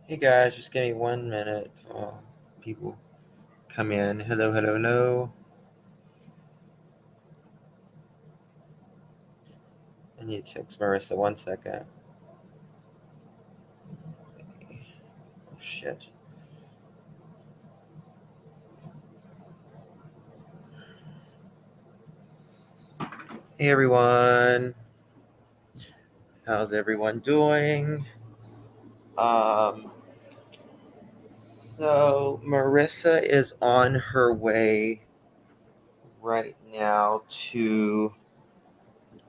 Hey guys, just give me 1 minute while people come in. Hello, hello, hello. I need to text Marissa 1 second. Oh shit. Hey everyone. How's everyone doing? Um so Marissa is on her way right now to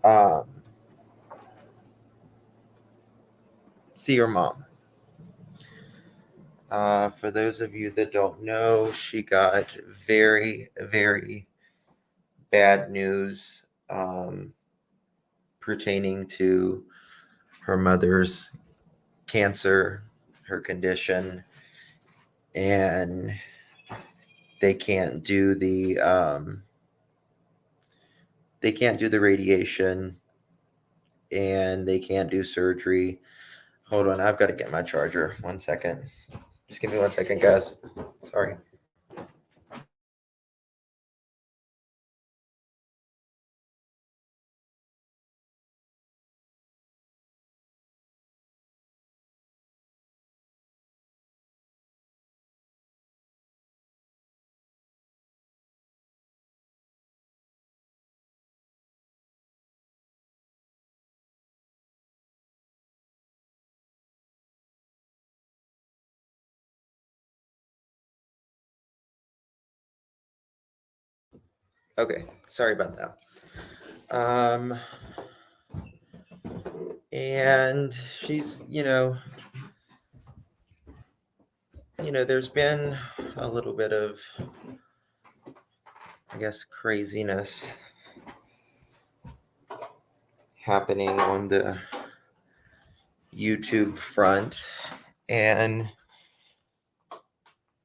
um see her mom. For those of you that don't know, she got very, very bad news pertaining to her mother's cancer, her condition, and they can't do the radiation, and they can't do surgery. Hold on, I've got to get my charger. 1 second. Just give me 1 second, guys. Sorry. Okay, sorry about that. And she's, there's been a little bit of, I guess, craziness happening on the YouTube front, and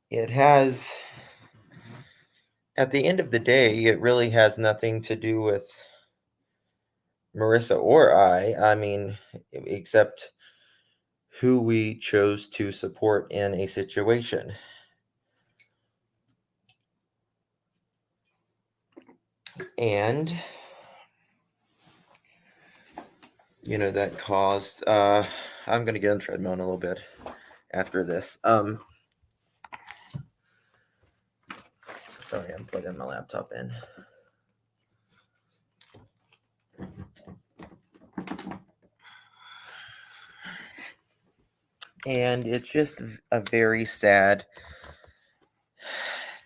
it has, at the end of the day, it really has nothing to do with Marissa or I mean, except who we chose to support in a situation. And, that caused, I'm going to get on treadmill in a little bit after this. Sorry, I'm plugging my laptop in. And it's just a very sad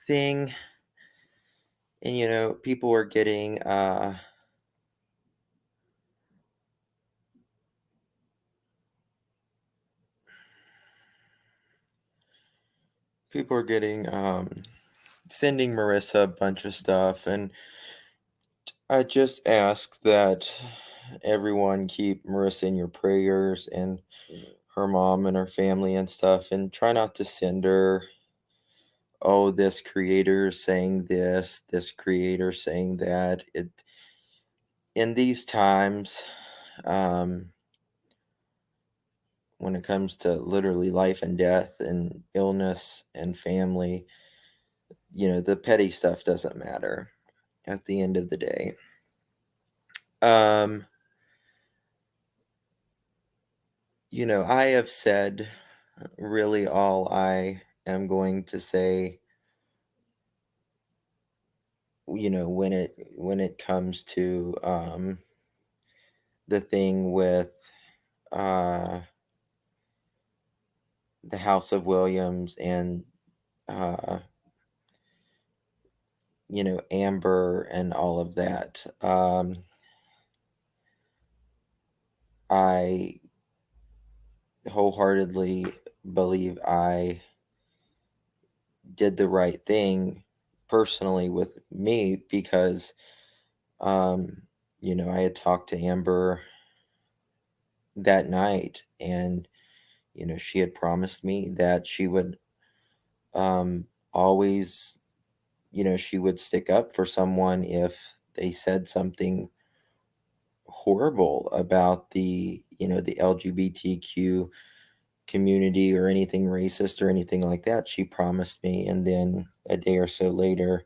thing. And people are getting sending Marissa a bunch of stuff, and I just ask that everyone keep Marissa in your prayers, and her mom and her family and stuff, and try not to send her, oh, this creator saying this creator saying that. In these times, when it comes to literally life and death and illness and family, the petty stuff doesn't matter at the end of the day. I have said really all I am going to say, when it comes to the thing with uh the House of Williams and uh Amber and all of that. I wholeheartedly believe I did the right thing personally with me, because I had talked to Amber that night, and she had promised me that she would always, she would stick up for someone if they said something horrible about the LGBTQ community or anything racist or anything like that. She promised me, and then a day or so later,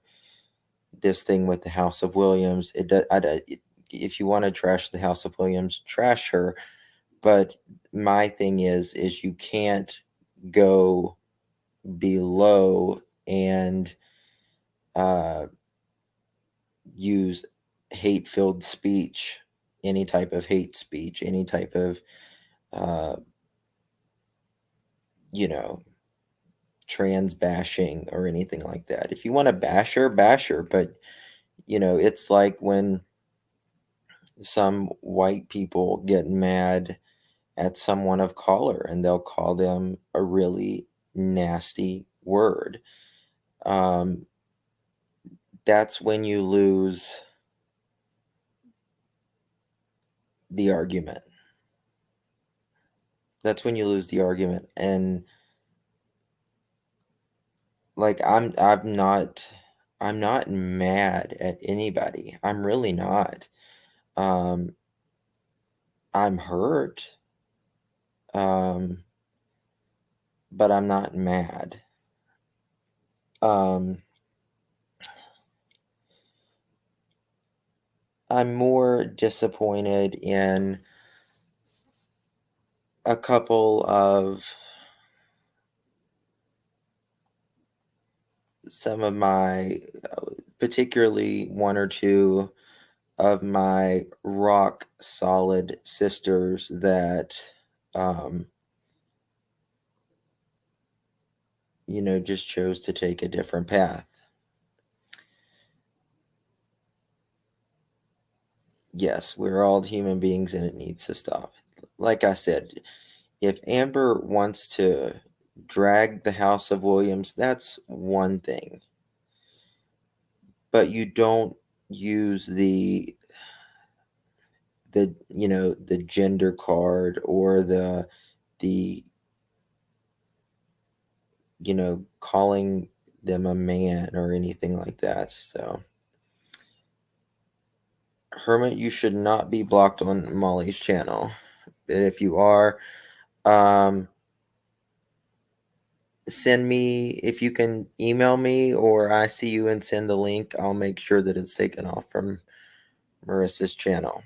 this thing with the House of Williams. If you want to trash the House of Williams, trash her. But my thing is you can't go below and uh, use hate-filled speech, any type of hate speech, any type of uh, you know trans bashing or anything like that. If you want to bash her, but it's like when some white people get mad at someone of color and they'll call them a really nasty word. Um, that's when you lose the argument. That's when you lose the argument. And like I'm not mad at anybody. I'm really not. Um, I'm hurt. Um, but I'm not mad. Um, I'm more disappointed in a couple of some of my, particularly one or two of my rock solid sisters that, um, just chose to take a different path. Yes, we're all human beings and it needs to stop. Like I said, if Amber wants to drag the House of Williams, that's one thing. But you don't use the gender card or the calling them a man or anything like that. So, Hermit, you should not be blocked on Molly's channel. But if you are, um, send me, if you can email me or I see you and send the link, I'll make sure that it's taken off from Marissa's channel.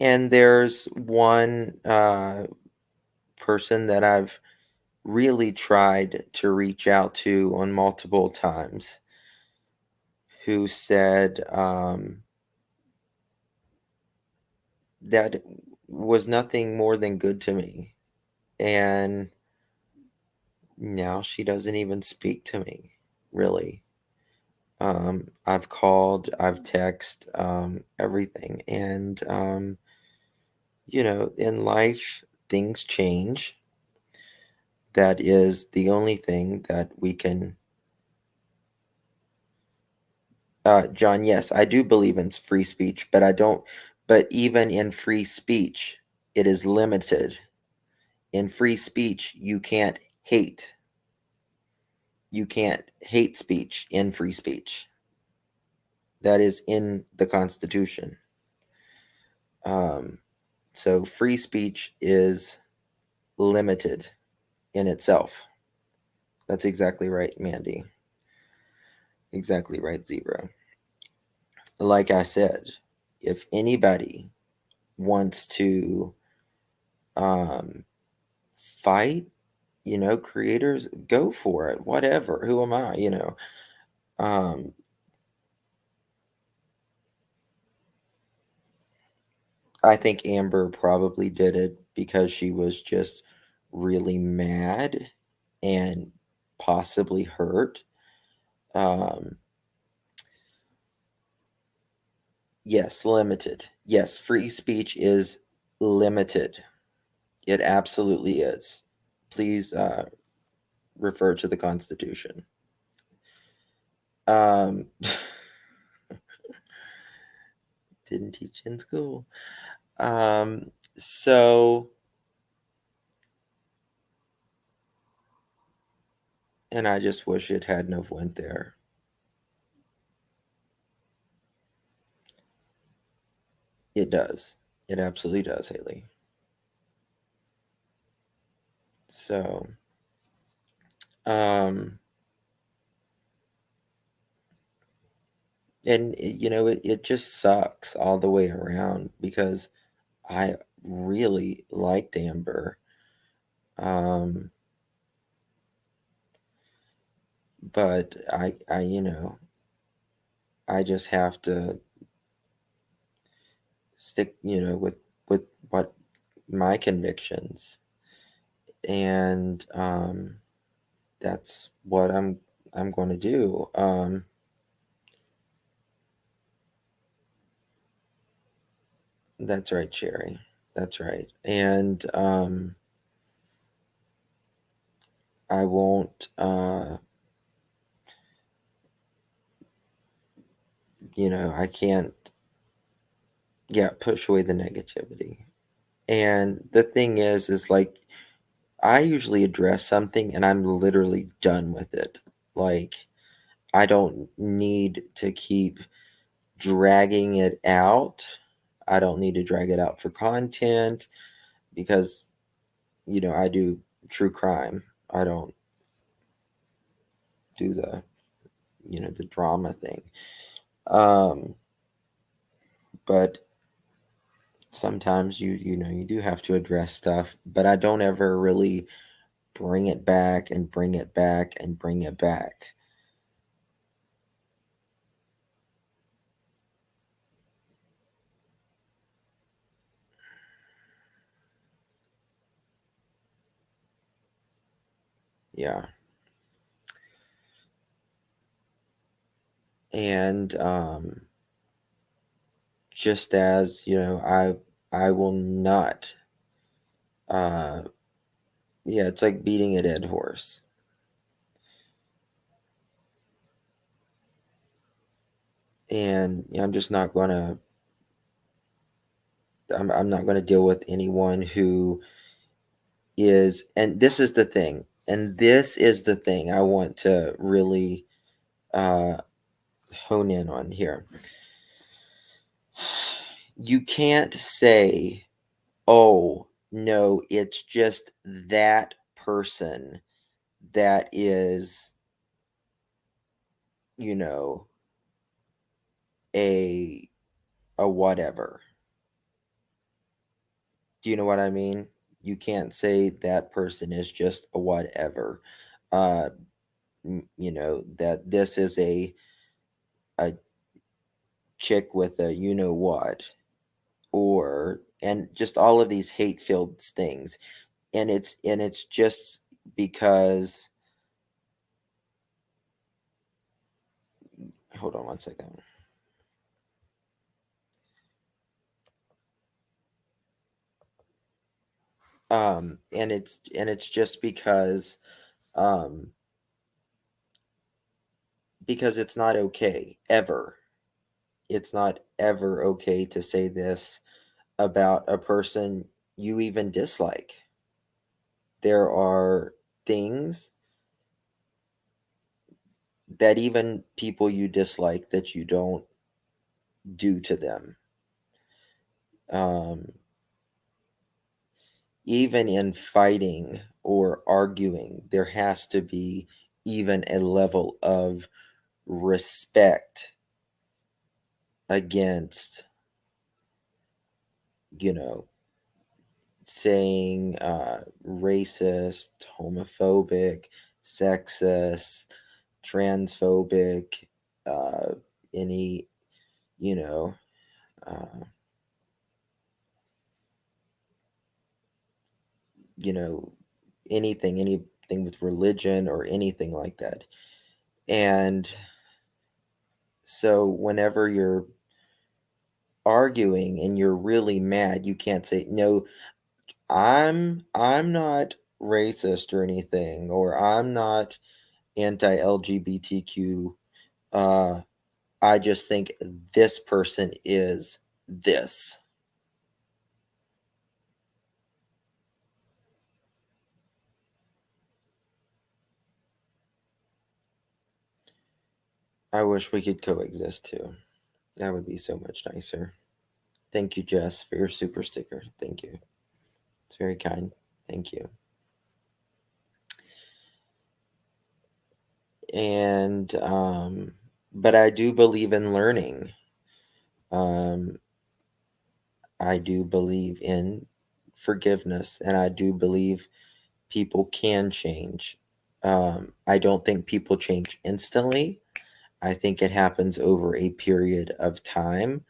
And there's one person that I've really tried to reach out to on multiple times who said that was nothing more than good to me. And now she doesn't even speak to me, really. I've called, I've texted, everything. And, in life, things change. That is the only thing that we can. John, yes, I do believe in free speech, but I don't. But even in free speech, it is limited. In free speech, you can't hate. You can't hate speech in free speech. That is in the Constitution. So free speech is limited in itself. That's exactly right, Mandy. Exactly right, Zero. Like I said, if anybody wants to um, fight, creators, go for it. Whatever. Who am I? Um, I think Amber probably did it because she was just really mad and possibly hurt. Um, yes, limited. Yes, free speech is limited. It absolutely is. Please refer to the Constitution. Um, didn't teach in school. So, and I just wish it hadn't have went there. It does. It absolutely does, Haley. So, um, and it just sucks all the way around because I really liked Amber. Um, but I just have to stick, with what my convictions, and that's what I'm going to do. That's right, Cherry. That's right. And I won't, I can't, yeah, push away the negativity. And the thing is like, I usually address something and I'm literally done with it. Like, I don't need to keep dragging it out. I don't need to drag it out for content because, I do true crime. I don't do the drama thing. Um, but sometimes you do have to address stuff, but I don't ever really bring it back and bring it back and bring it back. Yeah. And just as, I will not uh yeah, it's like beating a dead horse. And I'm just not gonna I'm not gonna deal with anyone who is, and this is the thing, and this is the thing I want to really uh hone in on here. You can't say, oh no, it's just that person that is, you know, a whatever. Do you know what I mean? You can't say that person is just a whatever. Uh, that this is a chick with a you know what, or and just all of these hate filled things, and it's just because. Hold on one second. And it's just um because it's not okay ever. It's not ever okay to say this about a person you even dislike. There are things that even people you dislike that you don't do to them. Um, Even in fighting or arguing, there has to be even a level of respect against, you know, saying racist, homophobic, sexist, transphobic, uh, any, you know, uh, you know, anything with religion or anything like that. And so whenever you're arguing and you're really mad, you can't say, no, I'm not racist or anything, or I'm not anti-LGBTQ. Uh, I just think this person is this. I wish we could coexist too. That would be so much nicer. Thank you, Jess, for your super sticker. Thank you. It's very kind. Thank you. And but I do believe in learning. I do believe in forgiveness, and I do believe people can change. I don't think people change instantly. I think it happens over a period of time.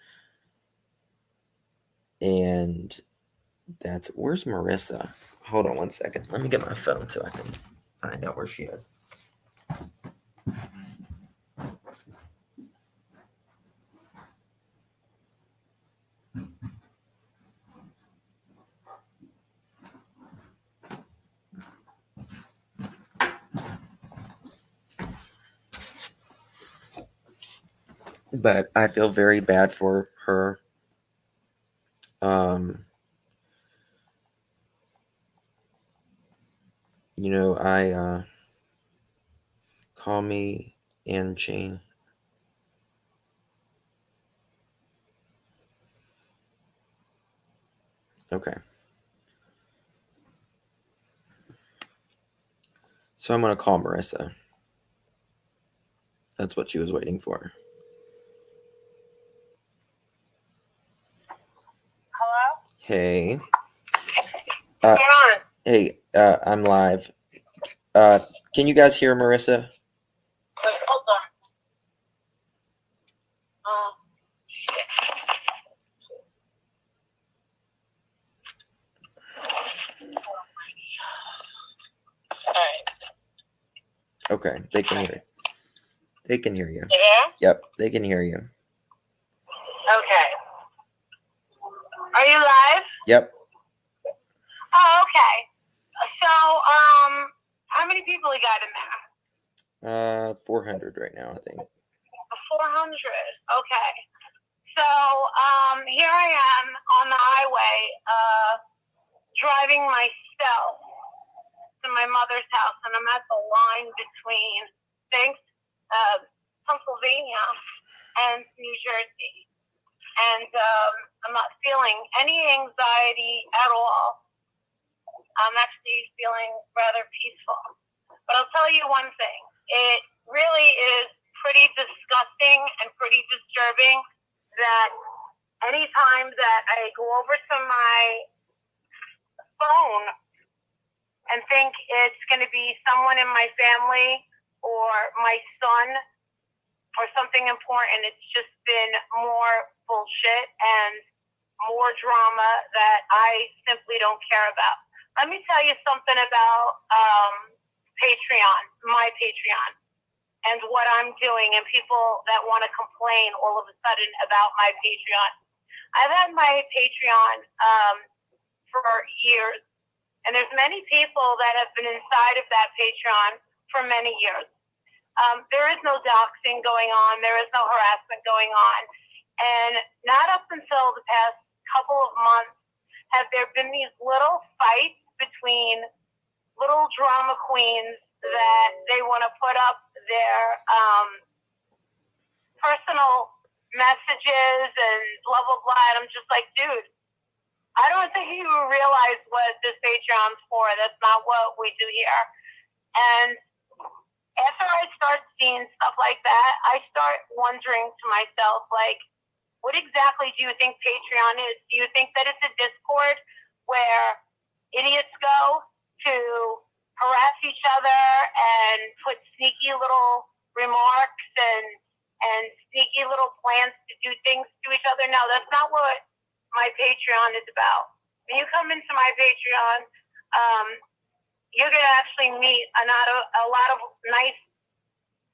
And where's Marissa? Hold on one second. Let me get my phone so I can find out where she is. But I feel very bad for her. I call me and Jane. Okay. So I'm going to call Marissa. That's what she was waiting for. Hello? Hey. What's going on? Hey, I'm live. Can you guys hear Marissa? Wait, hold on. Alright. Okay, they can hear you. They can hear you. You there? Yep, they can hear you. Okay. Are you live? Yep. Oh, okay. So, how many people you got in there? 400 right now, I think. 400. Okay. So, here I am on the highway, driving myself to my mother's house, and I'm at the line between Pennsylvania and New Jersey. And I'm not feeling any anxiety at all. I'm actually feeling rather peaceful. But I'll tell you one thing. It really is pretty disgusting and pretty disturbing that any time that I go over to my phone and think it's going to be someone in my family or my son or something important, it's just been more bullshit and more drama that I simply don't care about. Let me tell you something about Patreon, my Patreon, and what I'm doing, and people that want to complain all of a sudden about my Patreon. I've had my Patreon for years, and there's many people that have been inside of that Patreon for many years. There is no doxing going on. There is no harassment going on. And not up until the past couple of months have there been these little fights between little drama queens that they want to put up their personal messages and blah, blah, blah. And I'm just like, dude, I don't think you realize what this Patreon's for. That's not what we do here. And after I start seeing stuff like that, I start wondering to myself, like, what exactly do you think Patreon is? Do you think that it's a Discord where idiots go to harass each other and put sneaky little remarks and sneaky little plans to do things to each other? No, that's not what my Patreon is about. When you come into my Patreon, you're going to actually meet a lot of nice,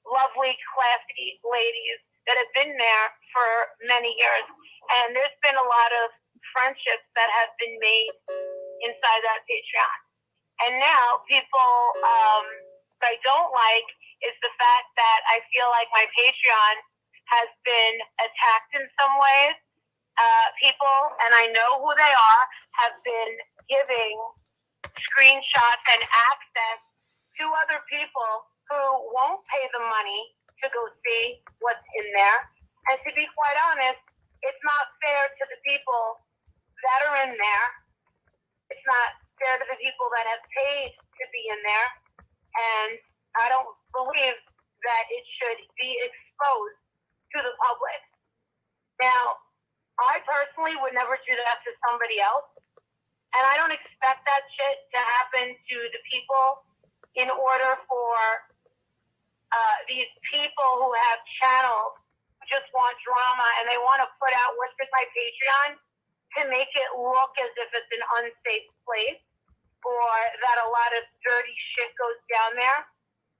lovely, classy ladies that have been there for many years. And there's been a lot of friendships that have been made inside that Patreon. And now people, what I don't like is the fact that I feel like my Patreon has been attacked in some ways. People, and I know who they are, have been giving screenshots and access to other people who won't pay the money to go see what's in there. And to be quite honest, It's not fair to the people that are in there. It's not fair to the people that have paid to be in there. And I don't believe that it should be exposed to the public. Now, I personally would never do that to somebody else. And I don't expect that shit to happen to the people in order for these people who have channels who just want drama and they want to put out what's in my Patreon to make it look as if it's an unsafe place or that a lot of dirty shit goes down there.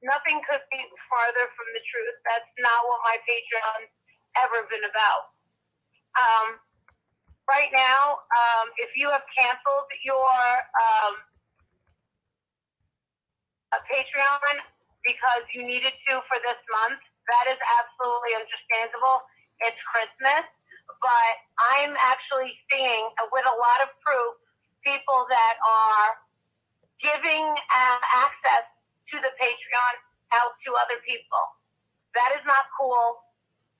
Nothing could be farther from the truth. That's not what my Patreon's ever been about. Right now, if you have canceled your Patreon because you needed to for this month, that is absolutely understandable. It's Christmas, but I'm actually seeing, with a lot of proof, people that are giving access to the Patreon out to other people. That is not cool.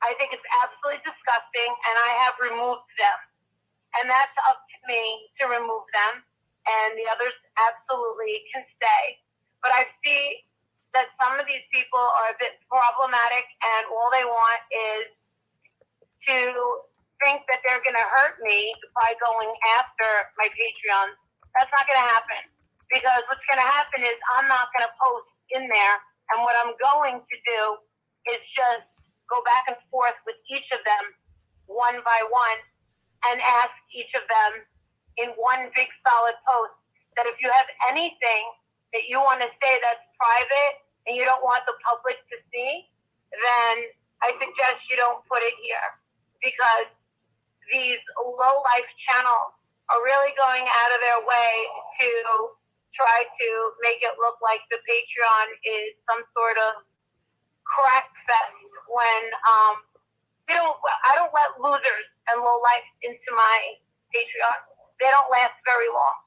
I think it's absolutely disgusting, and I have removed them. And that's up to me to remove them, and the others absolutely can stay. But I see that some of these people are a bit problematic, and all they want is to think that they're going to hurt me by going after my Patreon. That's not going to happen, because what's going to happen is I'm not going to post in there, and what I'm going to do is just go back and forth with each of them one by one and ask each of them in one big solid post that if you have anything that you want to say that's private and you don't want the public to see, then I suggest you don't put it here, because these low-life channels are really going out of their way to try to make it look like the Patreon is some sort of crack fest when I don't let losers and low-life into my Patreon. They don't last very long.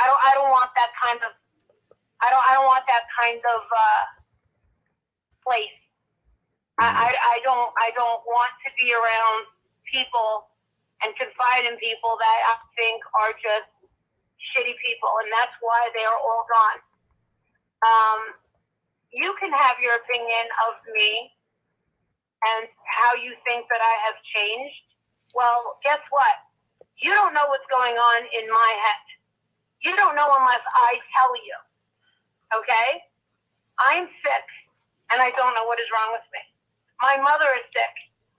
I don't want that kind of place. I don't want to be around people and confide in people that I think are just shitty people, and that's why they are all gone. You can have your opinion of me and how you think that I have changed. Well, guess what? You don't know what's going on in my head. You don't know unless I tell you. Okay? I'm sick, and I don't know what is wrong with me. My mother is sick,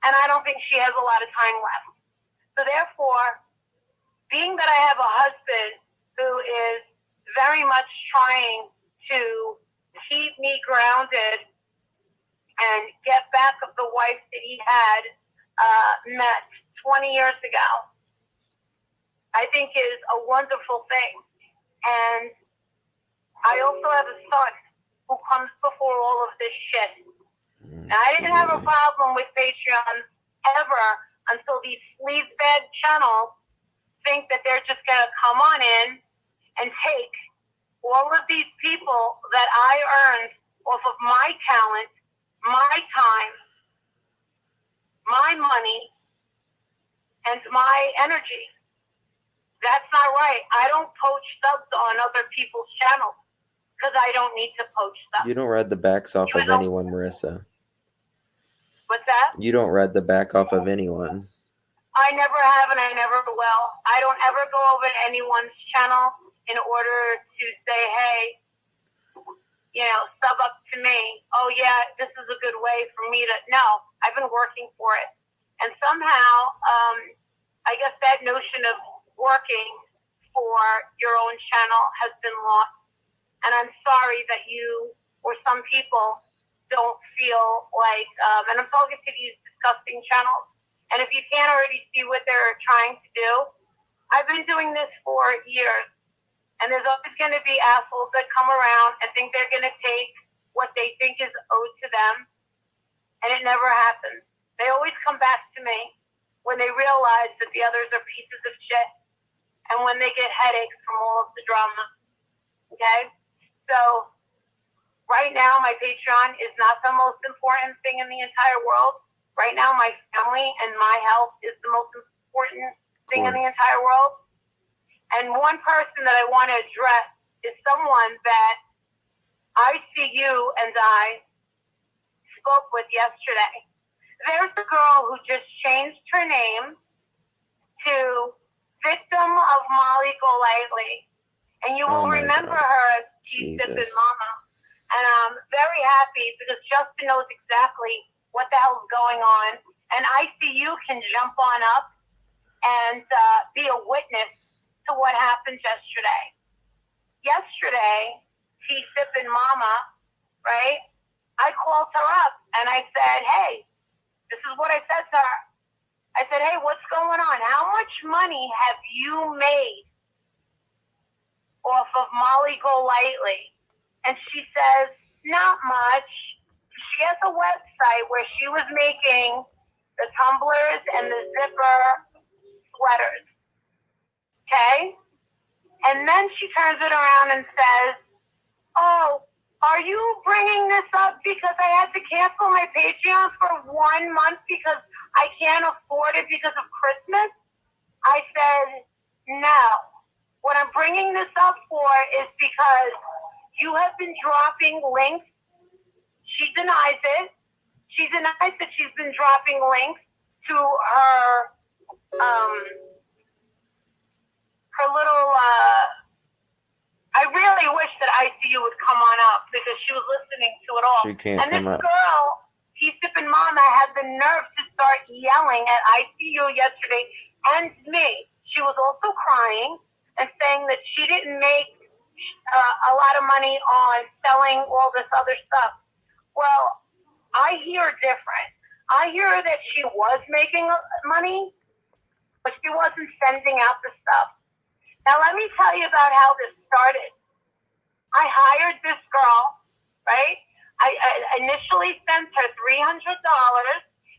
and I don't think she has a lot of time left. So therefore, being that I have a husband who is very much trying to keep me grounded and get back of the wife that he had met 20 years ago, I think is a wonderful thing. And I also have a son who comes before all of this shit. Now, I didn't have a problem with Patreon ever until these sleazebag channels think that they're just going to come on in and take all of these people that I earned off of my talent, my time, my money, and my energy. That's not right. I don't poach subs on other people's channels because I don't need to poach subs. You don't ride the backs off of anyone, Marissa. What's that? You don't ride the back off of anyone. I never have, and I never will. I don't ever go over to anyone's channel in order to say, hey, sub up to me. Oh, yeah, this is a good way for me to... No, I've been working for it. And somehow, I guess that notion of working for your own channel has been lost. And I'm sorry that you or some people don't feel like... and I'm talking to these disgusting channels. And if you can't already see what they're trying to do, I've been doing this for years. And there's always going to be assholes that come around and think they're going to take what they think is owed to them. And it never happens. They always come back to me when they realize that the others are pieces of shit and when they get headaches from all of the drama. Okay? So right now, my Patreon is not the most important thing in the entire world. Right now, my family and my health is the most important thing in the course. entire world. And one person that I want to address is someone that ICU and I spoke with yesterday. There's a girl who just changed her name to Victim of Molly Golightly. And you will Oh my remember God. her as T-Sip and Jesus. Mama. And I'm very happy because Justin knows exactly what the hell's going on. And ICU can jump on up and be a witness to what happened yesterday. Yesterday, T-Sip and Mama, right? I called her up and I said, hey, this is what I said to her. I said, hey, what's going on? How much money have you made off of Molly Golightly? And she says, not much. She has a website where she was making the tumblers and the zipper sweaters. Okay? And then she turns it around and says, oh, are you bringing this up because I had to cancel my Patreon for 1 month because I can't afford it because of Christmas? I said, no. What I'm bringing this up for is because you have been dropping links. She denies it. She denies that she's been dropping links to her little I really wish that ICU would come on up because she was listening to it all. She can't And this come up. girl, T-Sip and Mama, had the nerve to start yelling at ICU yesterday and me. She was also crying and saying that she didn't make a lot of money on selling all this other stuff. Well, I hear different. I hear that she was making money, but she wasn't sending out the stuff. Now, let me tell you about how this started. I hired this girl, right? I initially sent her $300,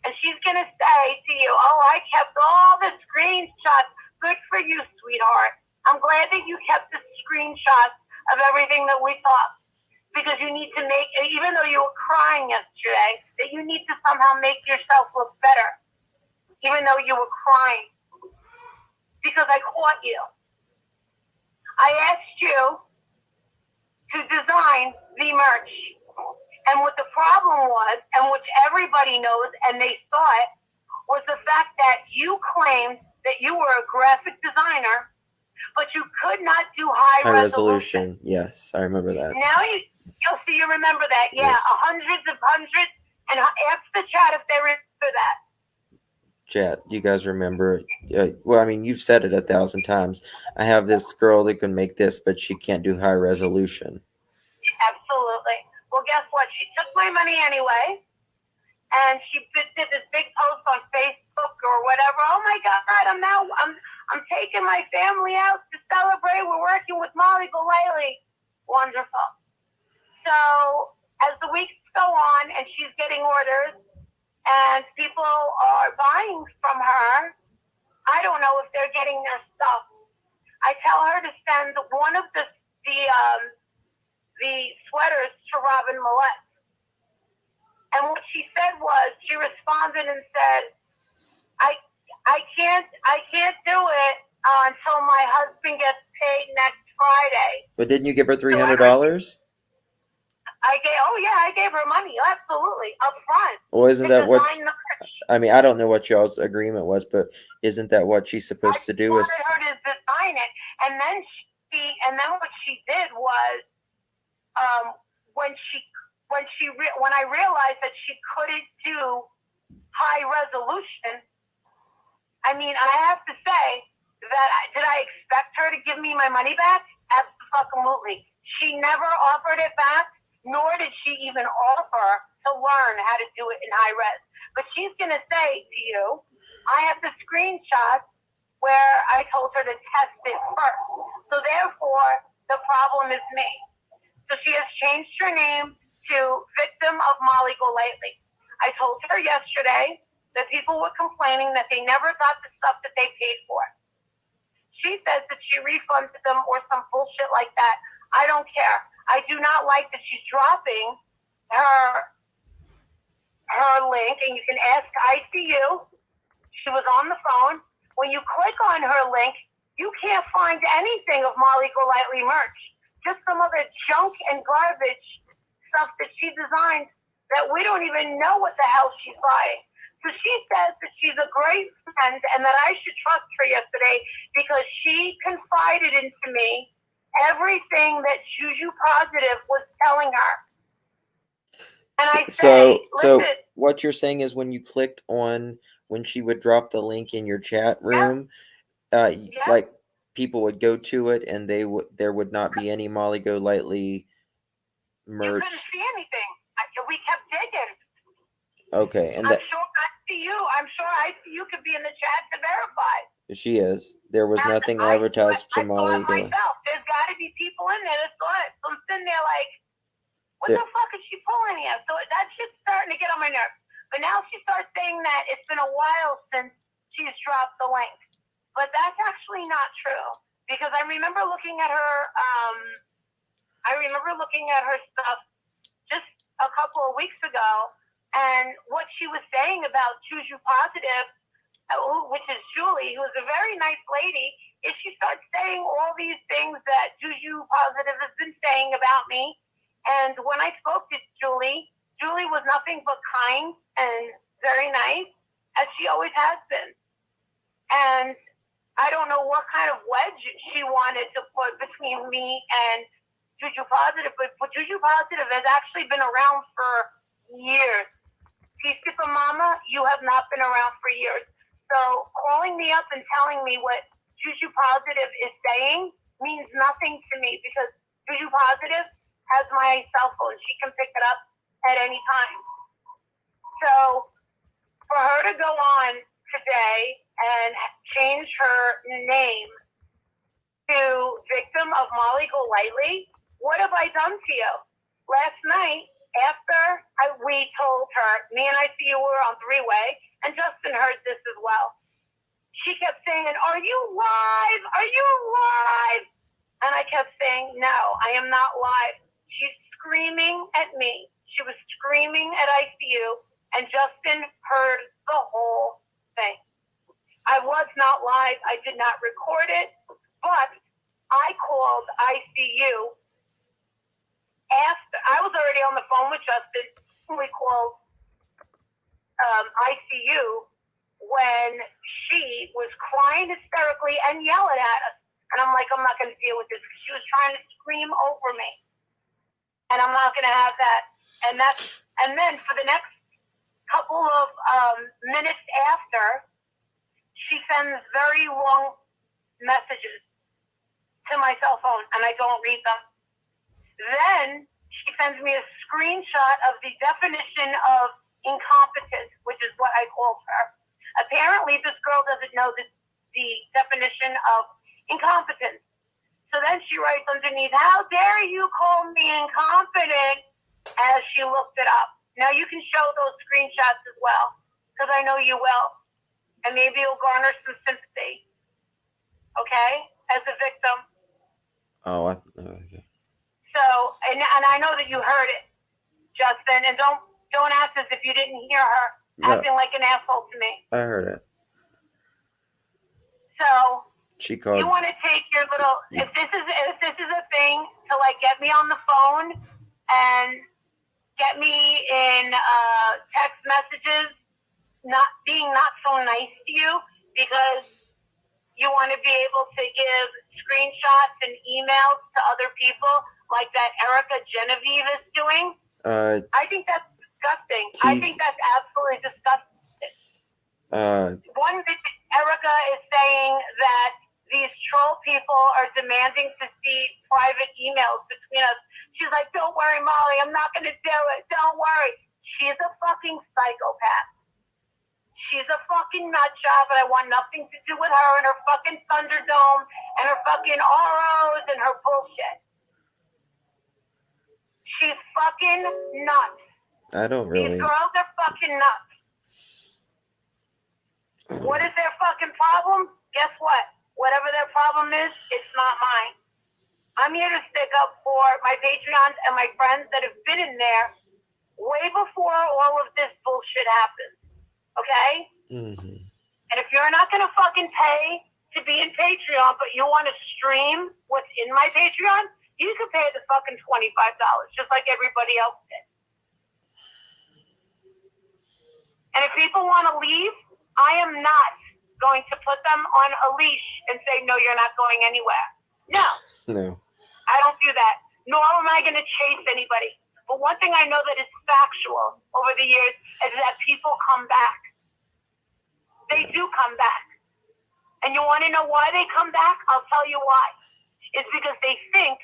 and she's going to say to you, oh, I kept all the screenshots. Good for you, sweetheart. I'm glad that you kept the screenshots of everything that we thought. Because you need to make, even though you were crying yesterday, that you need to somehow make yourself look better. Even though you were crying. Because I caught you. I asked you to design the merch. And what the problem was, and which everybody knows, and they saw it, was the fact that you claimed that you were a graphic designer, but you could not do high resolution. Yes, I remember that. Now you'll see, you remember that. Yeah, Yes. hundreds, and ask the chat if they remember that. Chat, you guys remember? Well, I mean, you've said it 1,000 times. I have this girl that can make this, but she can't do high resolution. Absolutely. Well, guess what? She took my money anyway, and she did this big post on Facebook or whatever. Oh my God! I'm taking my family out to celebrate. We're working with Molly Golightly. Wonderful. So as the weeks go on, and she's getting orders, and people are buying from her, I don't know if they're getting their stuff. I tell her to send one of the sweaters to Robin Millette. And what she said was, she responded and said, I can't do it until my husband gets paid next Friday. But didn't you give her $300? I gave her money, absolutely, up front. Well, isn't that what? I mean, I don't know what y'all's agreement was, but isn't that what she's supposed to do? I wanted her to design it, and then what she did was, when I realized that she couldn't do high resolution, I mean, I have to say that did I expect her to give me my money back? Absolutely. She never offered it back, nor did she even offer to learn how to do it in high res. But she's going to say to you, I have the screenshot where I told her to test it first. So therefore, the problem is me. So she has changed her name to Victim of Molly Golightly. I told her yesterday that people were complaining that they never got the stuff that they paid for. She says that she refunded them or some bullshit like that. I don't care. I do not like that she's dropping her her link, and you can ask ICU. She was on the phone. When you click on her link, you can't find anything of Molly Golightly merch. Just some other junk and garbage stuff that she designed that we don't even know what the hell she's buying. So she says that she's a great friend and that I should trust her yesterday because she confided into me everything that Juju Positive was telling her. And I say, so listen, what you're saying is when you clicked on when she would drop the link in your chat room, yeah, like people would go to it and there would not be any Molly Golightly you couldn't merch. see anything. We kept digging. Okay, and I'm sure ICU could be in the chat to verify. she is. There was nothing advertised to Molly I thought myself, there's got to be people in there that saw it. So I'm sitting there like, what the fuck is she pulling here? So that shit's starting to get on my nerves. But now she starts saying that it's been a while since she's dropped the link. But that's actually not true. Because I remember looking at her stuff just a couple of weeks ago, and what she was saying about Juju Positive, which is Julie, who's a very nice lady, is she starts saying all these things that Juju Positive has been saying about me. And when I spoke to Julie was nothing but kind and very nice, as she always has been. And I don't know what kind of wedge she wanted to put between me and Juju Positive, but Juju Positive has actually been around for years. Peace Skipper Mama, you have not been around for years. So calling me up and telling me what Juju Positive is saying means nothing to me because Juju Positive has my cell phone. She can pick it up at any time. So for her to go on today and change her name to victim of Molly Golightly, what have I done to you? Last night, after we told her, me and ICU were on three-way, and Justin heard this as well. She kept saying, are you live? Are you live? And I kept saying, no, I am not live. She's screaming at me. She was screaming at ICU, and Justin heard the whole thing. I was not live. I did not record it, but I called ICU after. I was already on the phone with Justin. We called ICU when she was crying hysterically and yelling at us. And I'm like, I'm not going to deal with this. She was trying to scream over me. And I'm not going to have that. And then for the next couple of minutes after, she sends very long messages to my cell phone, and I don't read them. Then she sends me a screenshot of the definition of incompetence, which is what I called her. Apparently, this girl doesn't know the definition of incompetence. So then she writes underneath, how dare you call me incompetent, as she looked it up. Now you can show those screenshots as well, because I know you will. And maybe it'll garner some sympathy. Okay? As a victim. Oh, okay. So, and I know that you heard it, Justin, and don't ask us if you didn't hear her acting like an asshole to me. I heard it. So she called. You want to take your little if this is a thing to like get me on the phone and get me in text messages, not so nice to you because you want to be able to give screenshots and emails to other people like that Erica Genevieve is doing. I think that's disgusting. I think that's absolutely disgusting. One thing Erica is saying that these troll people are demanding to see private emails between us. She's like, don't worry, Molly, I'm not going to do it. Don't worry. She's a fucking psychopath. She's a fucking nut job, and I want nothing to do with her and her fucking Thunderdome and her fucking ROs and her bullshit. She's fucking nuts. I don't really. These girls are fucking nuts. What is their fucking problem? Guess what? Whatever their problem is, it's not mine. I'm here to stick up for my Patreons and my friends that have been in there way before all of this bullshit happens. Okay? Mm-hmm. And if you're not gonna fucking pay to be in Patreon, but you want to stream what's in my Patreon, you can pay the fucking $25, just like everybody else did. And if people want to leave, I am not going to put them on a leash and say, no, you're not going anywhere. No. No. I don't do that. Nor am I going to chase anybody. But one thing I know that is factual over the years is that people come back. They do come back. And you want to know why they come back? I'll tell you why. It's because they think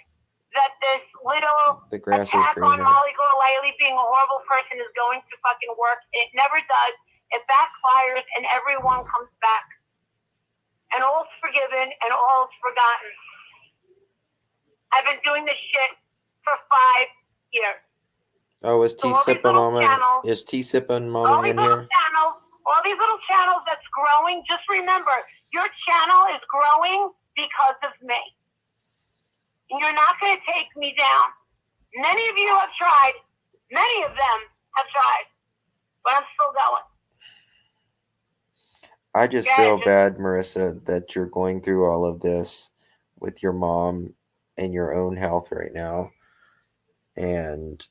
that this little attack on Molly Golightly being a horrible person is going to fucking work. It never does. It backfires and everyone comes back. And all's forgiven and all's forgotten. I've been doing this shit for 5 years. Oh, is T-Sippin' Mama? Is T-Sippin' Mama in here? All these little channels that's growing, just remember, your channel is growing because of me. And you're not going to take me down. Many of you have tried. Many of them have tried. But I'm still going. I just feel bad, Marissa, that you're going through all of this with your mom and your own health right now. And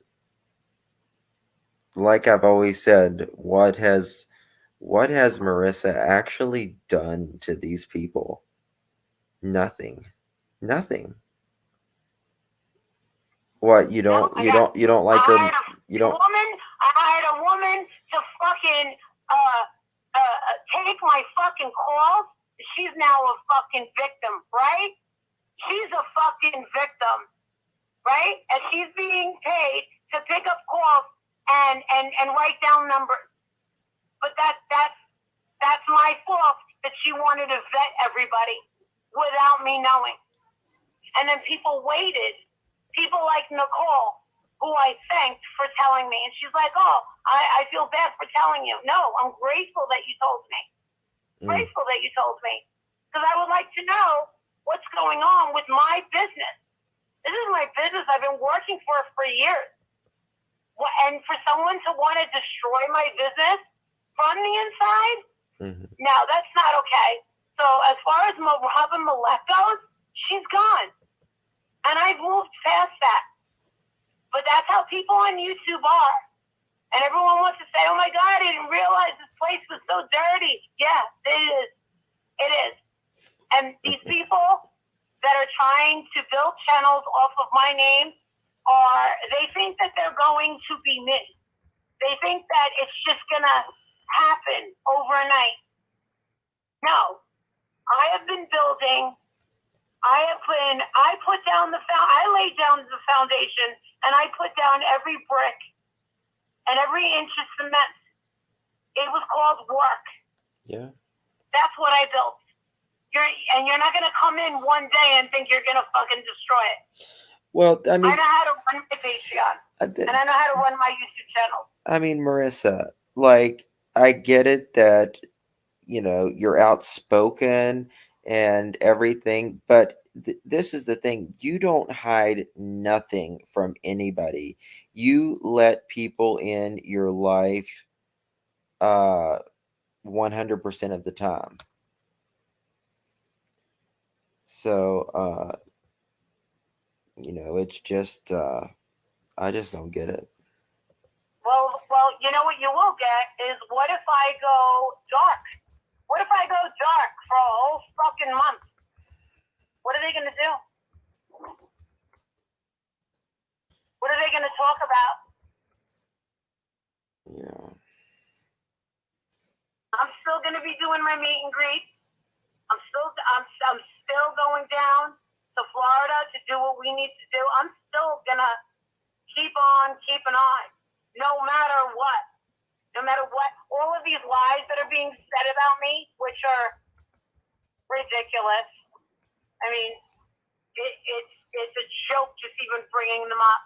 like I've always said, what has Marissa actually done to these people? Nothing. Nothing. What, you don't like her? You don't. I hired a woman to fucking take my fucking calls. She's now a fucking victim, right? She's a fucking victim, right? And she's being paid to pick up calls and write down numbers. But that's my fault that she wanted to vet everybody without me knowing. And then people waited. People like Nicole, who I thanked for telling me. And she's like, oh, I feel bad for telling you. No, I'm grateful that you told me. Grateful that you told me. Because I would like to know what's going on with my business. This is my business I've been working for years. And for someone to want to destroy my business from the inside, no, that's not okay. So as far as Robin Millette goes, she's gone. And I've moved past that. But that's how people on YouTube are. And everyone wants to say, oh my God, I didn't realize this place was so dirty. Yeah, it is. It is. And these people that are trying to build channels off of my name they think that they're going to be me. They think that it's just going to happen overnight. No. I have been building. I laid down the foundation and I put down every brick and every inch of cement. It was called work. Yeah. That's what I built. You're not going to come in one day and think you're going to fucking destroy it. Well, I mean, I know how to run my Patreon, and I know how to run my YouTube channel. I mean, Marissa, like, I get it that, you're outspoken and everything, but this is the thing. You don't hide nothing from anybody. You let people in your life 100% of the time. So, it's just, I just don't get it. Well, you know what you will get is, what if I go dark? What if I go dark for a whole fucking month? What are they going to do? What are they going to talk about? Yeah. I'm still going to be doing my meet and greet. I'm still going down to Florida to do what we need to do. I'm still going to keep on keeping on, no matter what. No matter what, all of these lies that are being said about me, which are ridiculous. I mean, it's a joke just even bringing them up.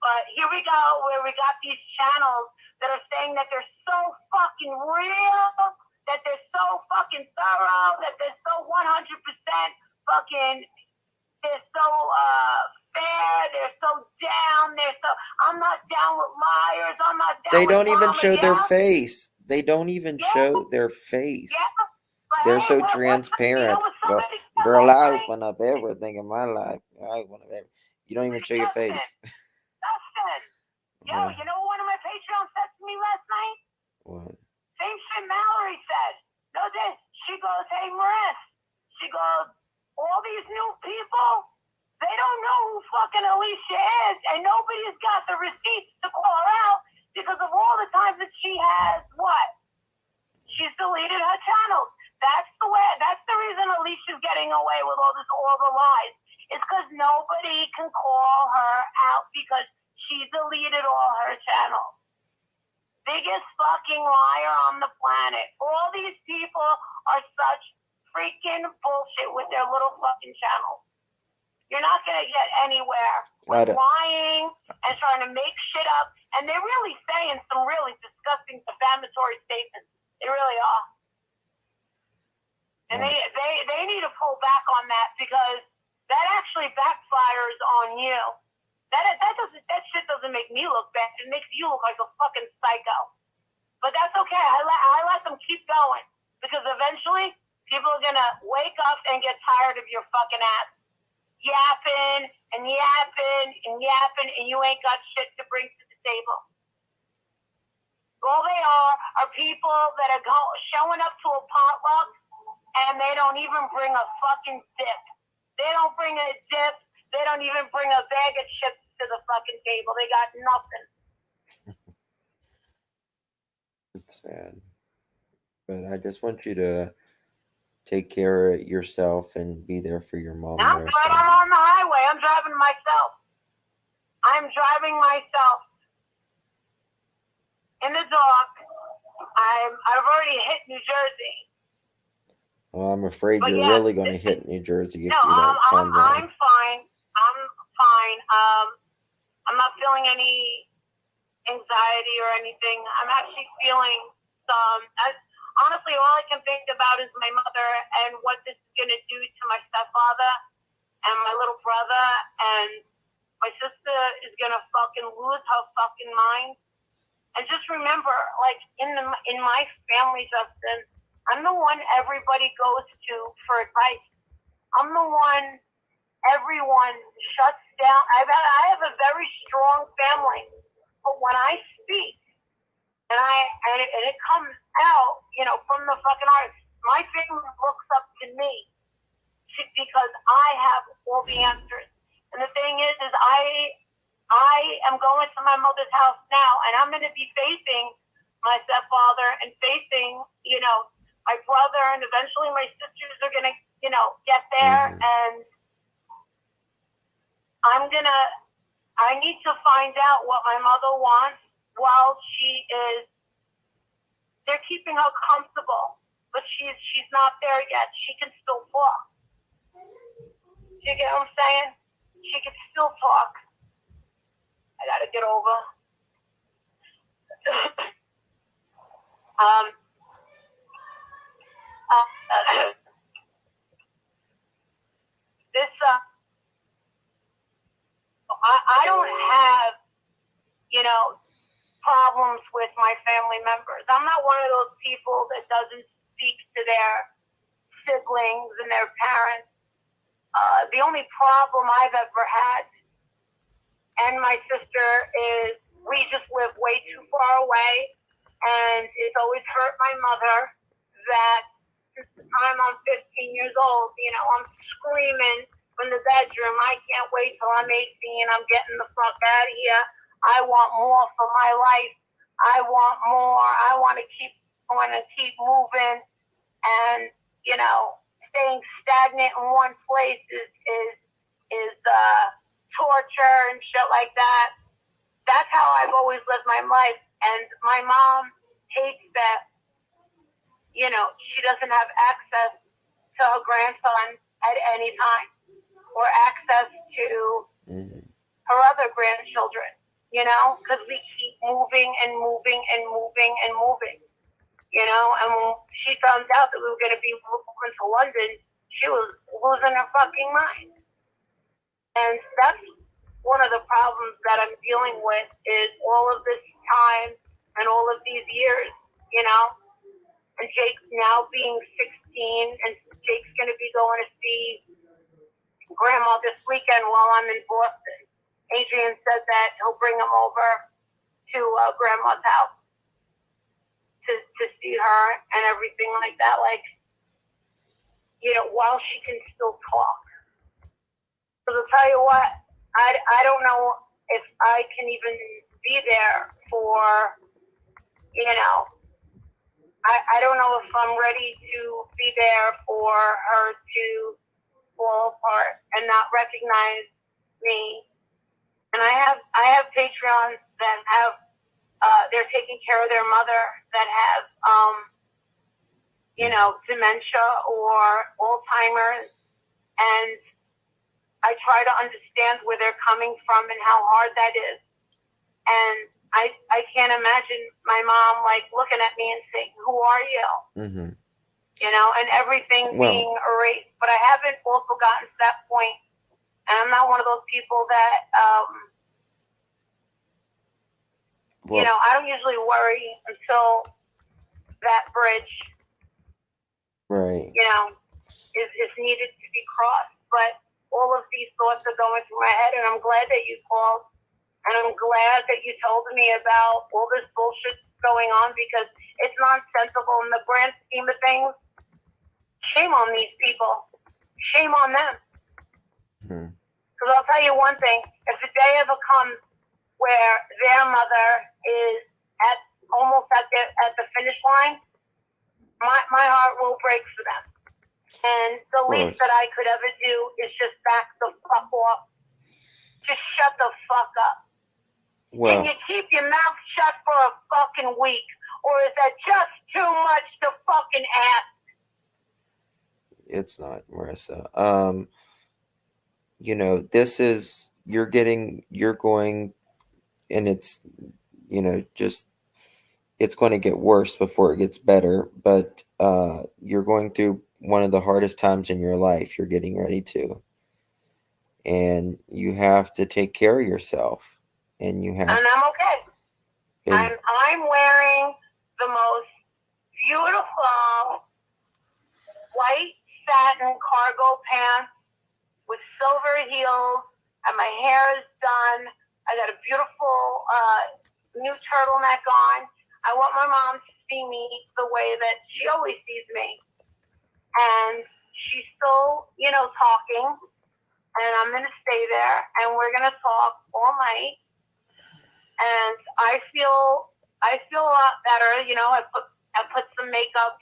But here we go, where we got these channels that are saying that they're so fucking real, that they're so fucking thorough, that they're so 100% fucking, they're so fair. They're so down. I'm not down with liars. I'm not down They with don't even drama. show their Yeah, face. They don't even yeah, show their yeah. face. But They're hey, so you know transparent. what Go, somebody said girl, last I night? open up everything in my life. I open up everything. You don't even show your Dustin, face. Dustin. Yo, uh, you know what one of my Patreons said to me last night? what? Same shit Mallory said. No, she goes, hey, Maris. She goes, all these new people, they don't know who fucking Alicia is, and nobody's got the receipts to call her out because of all the times that she has what? She's deleted her channels. That's the reason Alicia's getting away with all the lies. It's because nobody can call her out because she deleted all her channels. Biggest fucking liar on the planet. All these people are such freaking bullshit with their little fucking channels. You're not going to get anywhere with lying and trying to make shit up. And they're really saying some really disgusting, defamatory statements. They really are. And they need to pull back on that because that actually backfires on you. That shit doesn't make me look bad. It makes you look like a fucking psycho. But that's okay. I let them keep going because eventually people are gonna wake up and get tired of your fucking ass yapping and yapping and yapping, and you ain't got shit to bring to the table. All they are people that are showing up to a potluck and they don't even bring a fucking dip. They don't bring a dip. They don't even bring a bag of chips to the fucking table. They got nothing. It's sad. But I just want you to take care of yourself and be there for your mom. I'm on the highway. I'm driving myself. In the dark. I've already hit New Jersey. Well, I'm afraid you're really going to hit New Jersey if you don't calm down. I'm fine. I'm not feeling any anxiety or anything. I'm actually feeling some. Honestly, all I can think about is my mother and what this is going to do to my stepfather and my little brother, and my sister is going to fucking lose her fucking mind. And just remember, like in my family, Justin, I'm the one everybody goes to for advice. I'm the one everyone shuts down. I have a very strong family, but when I speak and it comes out, from the fucking heart, my family looks up to me because I have all the answers. And the thing is I am going to my mother's house now, and I'm going to be facing my stepfather and facing, my brother, and eventually my sisters are going to, get there, and I need to find out what my mother wants while they're keeping her comfortable, but she's not there yet. She can still talk. You get what I'm saying? She can still talk. I gotta get over. I don't have, problems with my family members. I'm not one of those people that doesn't speak to their siblings and their parents. The only problem I've ever had and my sister is we just live way too far away, and it's always hurt my mother that since the time I'm 15 years old, I'm screaming from the bedroom, I can't wait till I'm 18, I'm getting the fuck out of here. I want more for my life. I want more. I want to keep moving, and staying stagnant in one place is torture and shit like that. That's how I've always lived my life, and my mom hates that. She doesn't have access to her grandson at any time, or access to her other grandchildren. Because we keep moving and moving and moving and moving. And when she found out that we were going to be moving to London, she was losing her fucking mind. And one of the problems that I'm dealing with is all of this time and all of these years, you know, and Jake's now being 16, and Jake's going to be going to see Grandma this weekend while I'm in Boston. Adrian said that he'll bring him over to Grandma's house to see her and everything like that. Like, you know, while she can still talk. So to tell you what, I don't know if I can even be there for, you know, I don't know if I'm ready to be there for her to fall apart and not recognize me. And I have Patreons that have they're taking care of their mother that have you know, dementia or Alzheimer's, and I try to understand where they're coming from and how hard that is. And I can't imagine my mom like looking at me and saying, "Who are you?" Mm-hmm. You know, and everything being erased. But I haven't also gotten to that point, and I'm not one of those people that you know, I don't usually worry until that bridge, right, you know, is needed to be crossed. But all of these thoughts are going through my head, and I'm glad that you called, and I'm glad that you told me about all this bullshit going on, because it's nonsensical in the grand scheme of things. Shame on these people. Shame on them. Because I'll tell you one thing, if the day ever comes where their mother is almost at the finish line, my heart will break for them. And the least that I could ever do is just back the fuck off. Just shut the fuck up. Can you keep your mouth shut for a fucking week? Or is that just too much to fucking ask? It's not, Marissa. You know, this is, you're going, and it's, you know, just, it's going to get worse before it gets better, but you're going through one of the hardest times in your life. You're getting ready to, and you have to take care of yourself, and you have, and I'm okay. I'm wearing the most beautiful white satin cargo pants with silver heels, and my hair is done. I got a beautiful new turtleneck on. I want my mom to see me the way that she always sees me. And she's still, you know, talking, and I'm going to stay there, and we're going to talk all night. And I feel a lot better. You know, I put some makeup,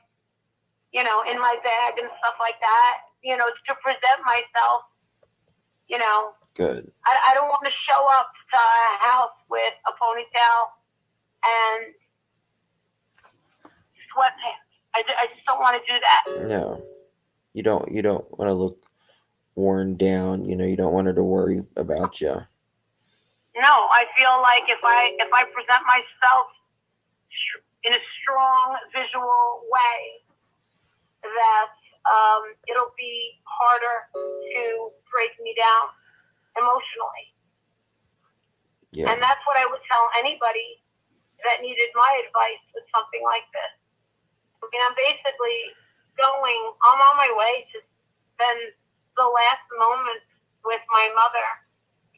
you know, in my bag and stuff like that, you know, to present myself, you know. Good. I don't want to show up to a house with a ponytail and sweatpants. I just don't want to do that. No, you don't want to look worn down. You know, you don't want her to worry about you. No, I feel like if I present myself in a strong visual way, that it'll be harder to break me down emotionally. Yeah. And that's what I would tell anybody that needed my advice with something like this. I mean, I'm on my way to spend the last moments with my mother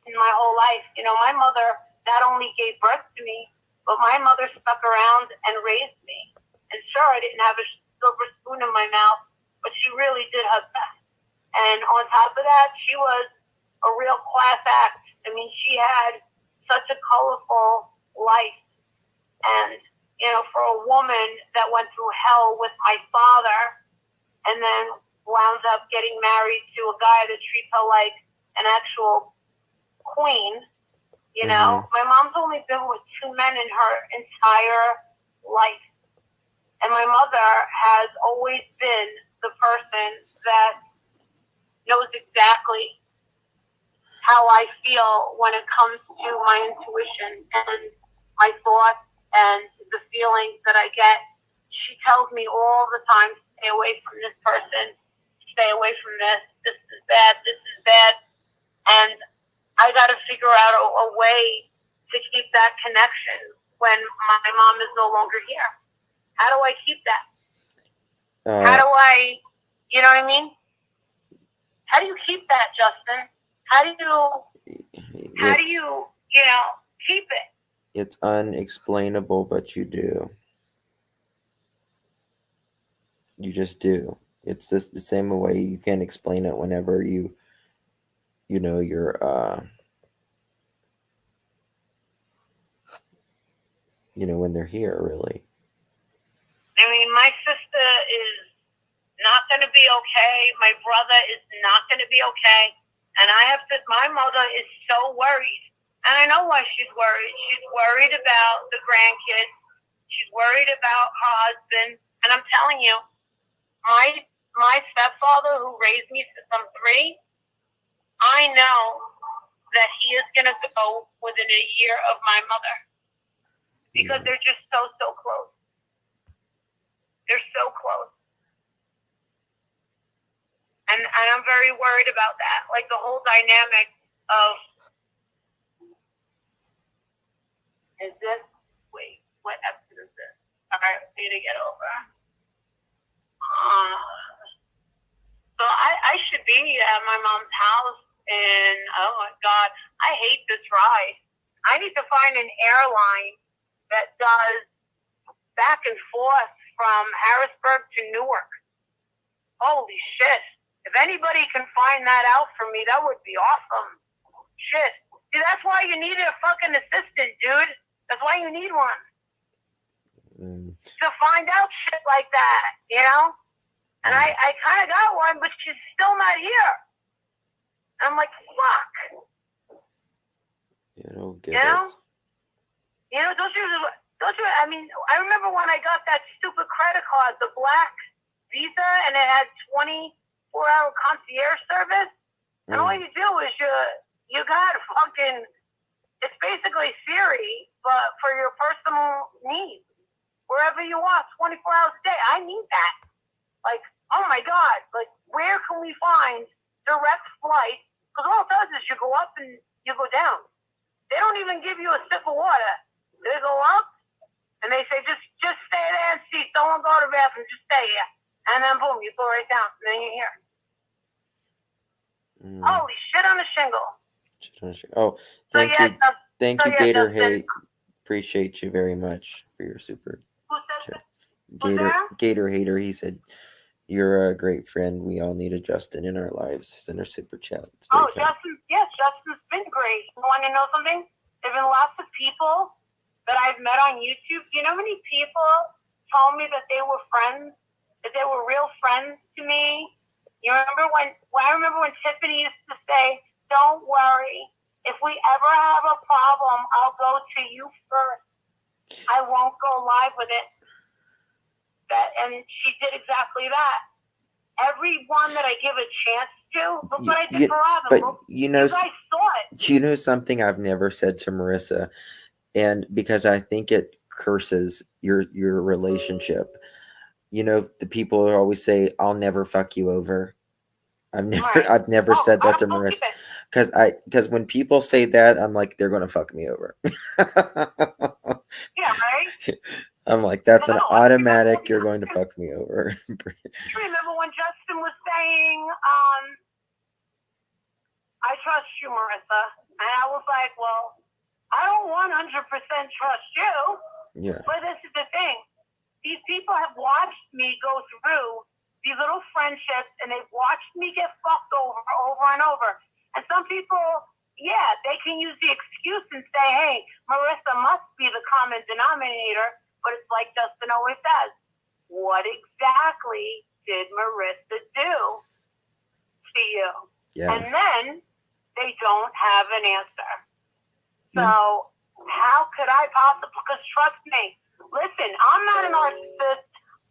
in my whole life. You know, my mother not only gave birth to me, but my mother stuck around and raised me. And sure, I didn't have a silver spoon in my mouth, but she really did her best. And on top of that, she was a real class act. I mean, she had such a colorful life. And, you know, for a woman that went through hell with my father and then wound up getting married to a guy that treats her like an actual queen, you know, my mom's only been with two men in her entire life. And my mother has always been the person that knows exactly how I feel when it comes to my intuition and my thoughts and the feelings that I get. She tells me all the time, stay away from this person, stay away from this is bad, this is bad. And I got to figure way to keep that connection when my mom is no longer here? How do I keep that? How do I, you know what I mean? How do you keep that, Justin? How do you, keep it? It's unexplainable, but you do. You just do. It's this the same way you can't explain it whenever you're when they're here, really. I mean, my sister is not going to be okay. My brother is not going to be okay. And my mother is so worried. And I know why she's worried. She's worried about the grandkids. She's worried about her husband. And I'm telling you, my stepfather who raised me since I'm 3, I know that he is going to go within a year of my mother. Because they're just so close. They're so close. And I'm very worried about that. Like the whole dynamic of, is this, wait, what episode is this? All right, I need to get over. So I should be at my mom's house, and oh my God, I hate this ride. I need to find an airline that does back and forth from Harrisburg to Newark. Holy shit. If anybody can find that out for me, that would be awesome. Shit. See, that's why you need a fucking assistant, dude. That's why you need one. To find out shit like that, And I kind of got one, but she's still not here. I'm like, fuck. You don't get it. Don't you, I mean, I remember when I got that stupid credit card, the black Visa, and it had 24-hour concierge service. And all you do is you got fucking, it's basically Siri, but for your personal needs. Wherever you are, 24 hours a day. I need that. Like, oh my God, like, where can we find direct flight? Because all it does is you go up and you go down. They don't even give you a sip of water. They go up and they say, just stay there and see. Don't go to the bathroom, just stay here. And then boom, you go right down. And then you're here. Holy shit on a shingle. Oh, thank you. Thank you, Gator Hate. Appreciate you very much for your super chat. Gator Hater, he said, you're a great friend. We all need a Justin in our lives. In our super chat. Justin's been great. You want to know something? There have been lots of people that I've met on YouTube. Do you know how many people told me that they were friends, that they were real friends to me? You remember I remember when Tiffany used to say, don't worry. If we ever have a problem, I'll go to you first. I won't go live with it. And she did exactly that. Everyone that I give a chance to, look what I did for Robin. But you guys saw it. You know something I've never said to Marissa, and because I think it curses your relationship. The people always say, "I'll never fuck you over." I've never said that to Marissa, because when people say that, I'm like, they're gonna fuck me over. Yeah, right. I'm like, that's an automatic. You're going to fuck me over. Remember when Justin was saying, "I trust you, Marissa," and I was like, "Well, I don't 100% trust you." Yeah. But this is the thing. These people have watched me go through these little friendships, and they've watched me get fucked over and over. And some people, they can use the excuse and say, hey, Marissa must be the common denominator, but it's like Justin always says, what exactly did Marissa do to you? Yeah. And then they don't have an answer. So how could I possibly, because trust me, listen, I'm not a narcissist.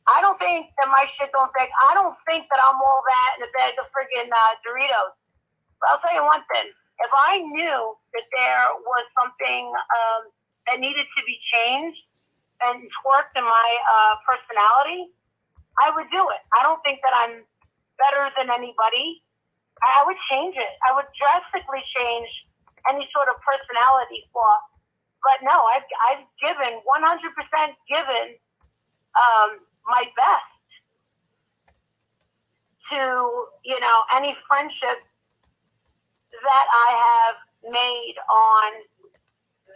I don't think that my shit don't think. I don't think that I'm all that in a bag of friggin' Doritos. But I'll tell you one thing. If I knew that there was something that needed to be changed and twerked in my personality, I would do it. I don't think that I'm better than anybody. I would change it. I would drastically change any sort of personality flaw. But no, I've given 100% given my best to any friendship that I have made on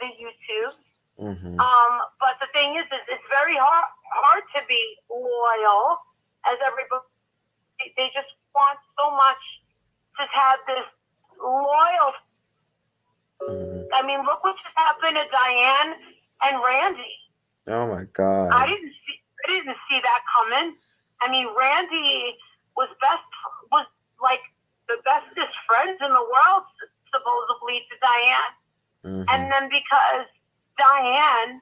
the YouTube. Mm-hmm. But the thing is it's very hard to be loyal, as everybody, they just want so much to have this loyal. Mm-hmm. I mean, look what just happened to Diane and Randy. Oh my God. I didn't see that coming. I mean, Randy was like the bestest friends in the world, supposedly, to Diane. Mm-hmm. And then because Diane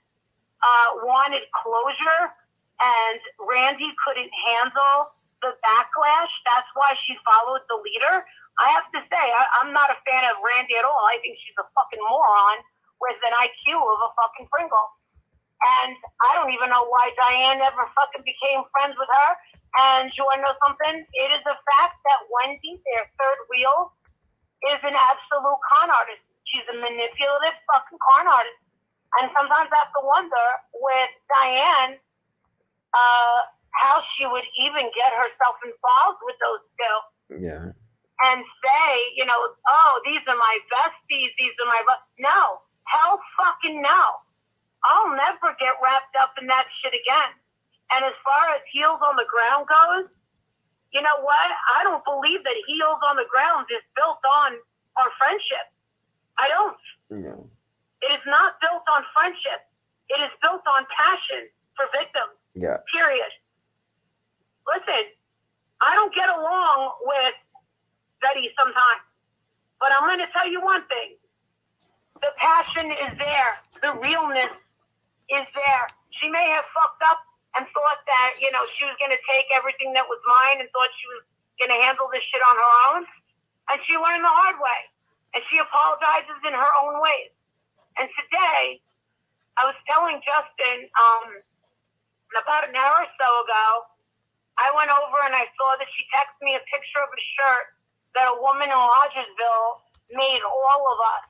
wanted closure and Randy couldn't handle the backlash, that's why she followed the leader. I have to say, I'm not a fan of Randy at all. I think she's a fucking moron with an IQ of a fucking Pringle. And I don't even know why Diane ever fucking became friends with her. And you want to know something? It is a fact that Wendy, their third wheel, is an absolute con artist. She's a manipulative fucking con artist. And sometimes I have to wonder with Diane how she would even get herself involved with those two. Yeah. And say, oh, these are my besties, these are my no. Hell fucking no. I'll never get wrapped up in that shit again. And as far as heels on the ground goes, you know what? I don't believe that heels on the ground is built on our friendship. I don't. No. It is not built on friendship. It is built on passion for victims. Yeah. Period. Listen, I don't get along with Betty sometimes, but I'm going to tell you one thing. The passion is there. The realness is there. She may have fucked up and thought that, she was going to take everything that was mine and thought she was going to handle this shit on her own. And she learned the hard way. And she apologizes in her own ways. And today, I was telling Justin, about an hour or so ago, I went over and I saw that she texted me a picture of a shirt that a woman in Rogersville made all of us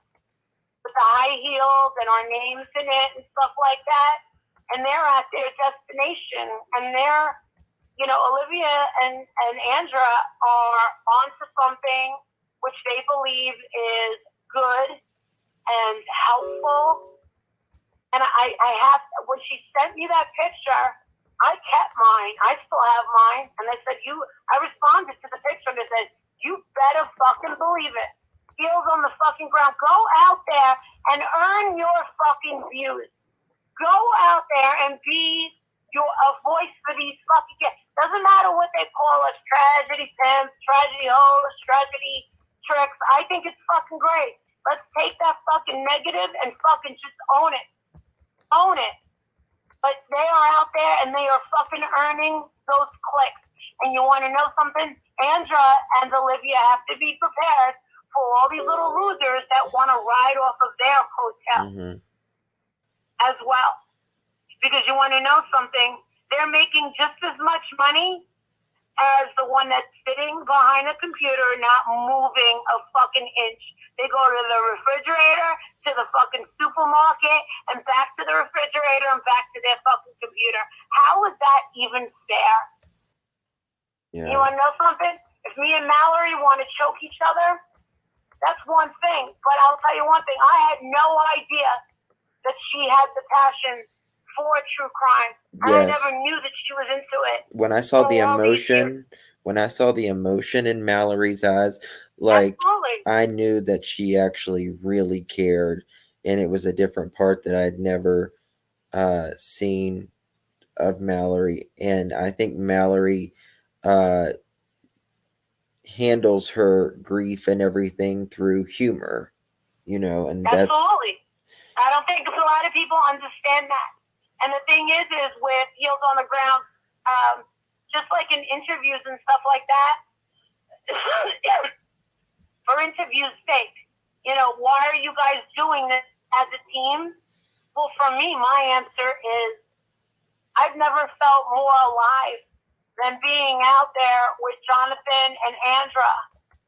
with the high heels and our names in it and stuff like that. And they're at their destination. And they're, Olivia and Andra are onto something which they believe is good and helpful. And when she sent me that picture, I kept mine. I still have mine. And I said, I responded to the picture and I said, you better fucking believe it. Heels on the fucking ground. Go out there and earn your fucking views. Go out there and be a voice for these fucking kids. Doesn't matter what they call us, tragedy pimps, tragedy hoes, tragedy tricks. I think it's fucking great. Let's take that fucking negative and fucking just own it. Own it. But they are out there and they are fucking earning those clicks. And you want to know something? Andra and Olivia have to be prepared for all these little losers that want to ride off of their hotel as well. Because you want to know something? They're making just as much money as the one that's sitting behind a computer, not moving a fucking inch. They go to the refrigerator, to the fucking supermarket, and back to the refrigerator and back to their fucking computer. How is that even fair? Yeah. You want to know something? If me and Mallory want to choke each other, that's one thing. But I'll tell you one thing. I had no idea that she had the passion for true crime. And I never knew that she was into it. When I saw the emotion in Mallory's eyes, Absolutely. I knew that she actually really cared, and it was a different part that I'd never seen of Mallory. And I think Mallory handles her grief and everything through humor, and absolutely. I don't think a lot of people understand that. And the thing is with heels on the ground, just like in interviews and stuff like that, for interview's sake, why are you guys doing this as a team? Well, for me, my answer is I've never felt more alive than being out there with Jonathan and Andra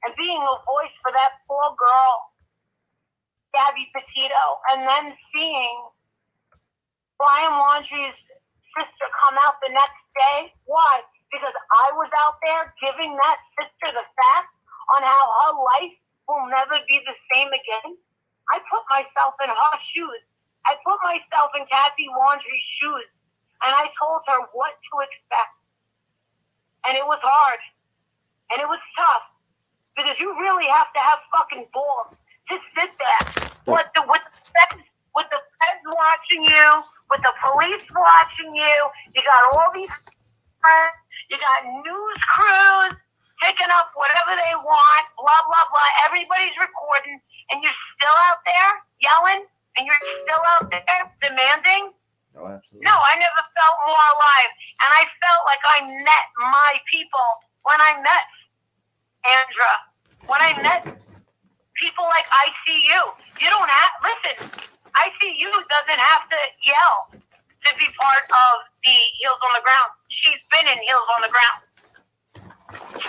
and being a voice for that poor girl. Gabby Petito, and then seeing Brian Laundrie's sister come out the next day. Why? Because I was out there giving that sister the facts on how her life will never be the same again. I put myself in her shoes. I put myself in Kathy Laundrie's shoes, and I told her what to expect. And it was hard, and it was tough, because you really have to have fucking balls to sit there with the feds watching you, with the police watching you. You got all these friends, you got news crews picking up whatever they want, blah, blah, blah. Everybody's recording, and you're still out there yelling, and you're still out there demanding. Oh, absolutely. No, I never felt more alive. And I felt like I met my people when I met Andra, when I met people like ICU. You don't have, listen, ICU doesn't have to yell to be part of the Heels on the Ground. She's been in Heels on the Ground.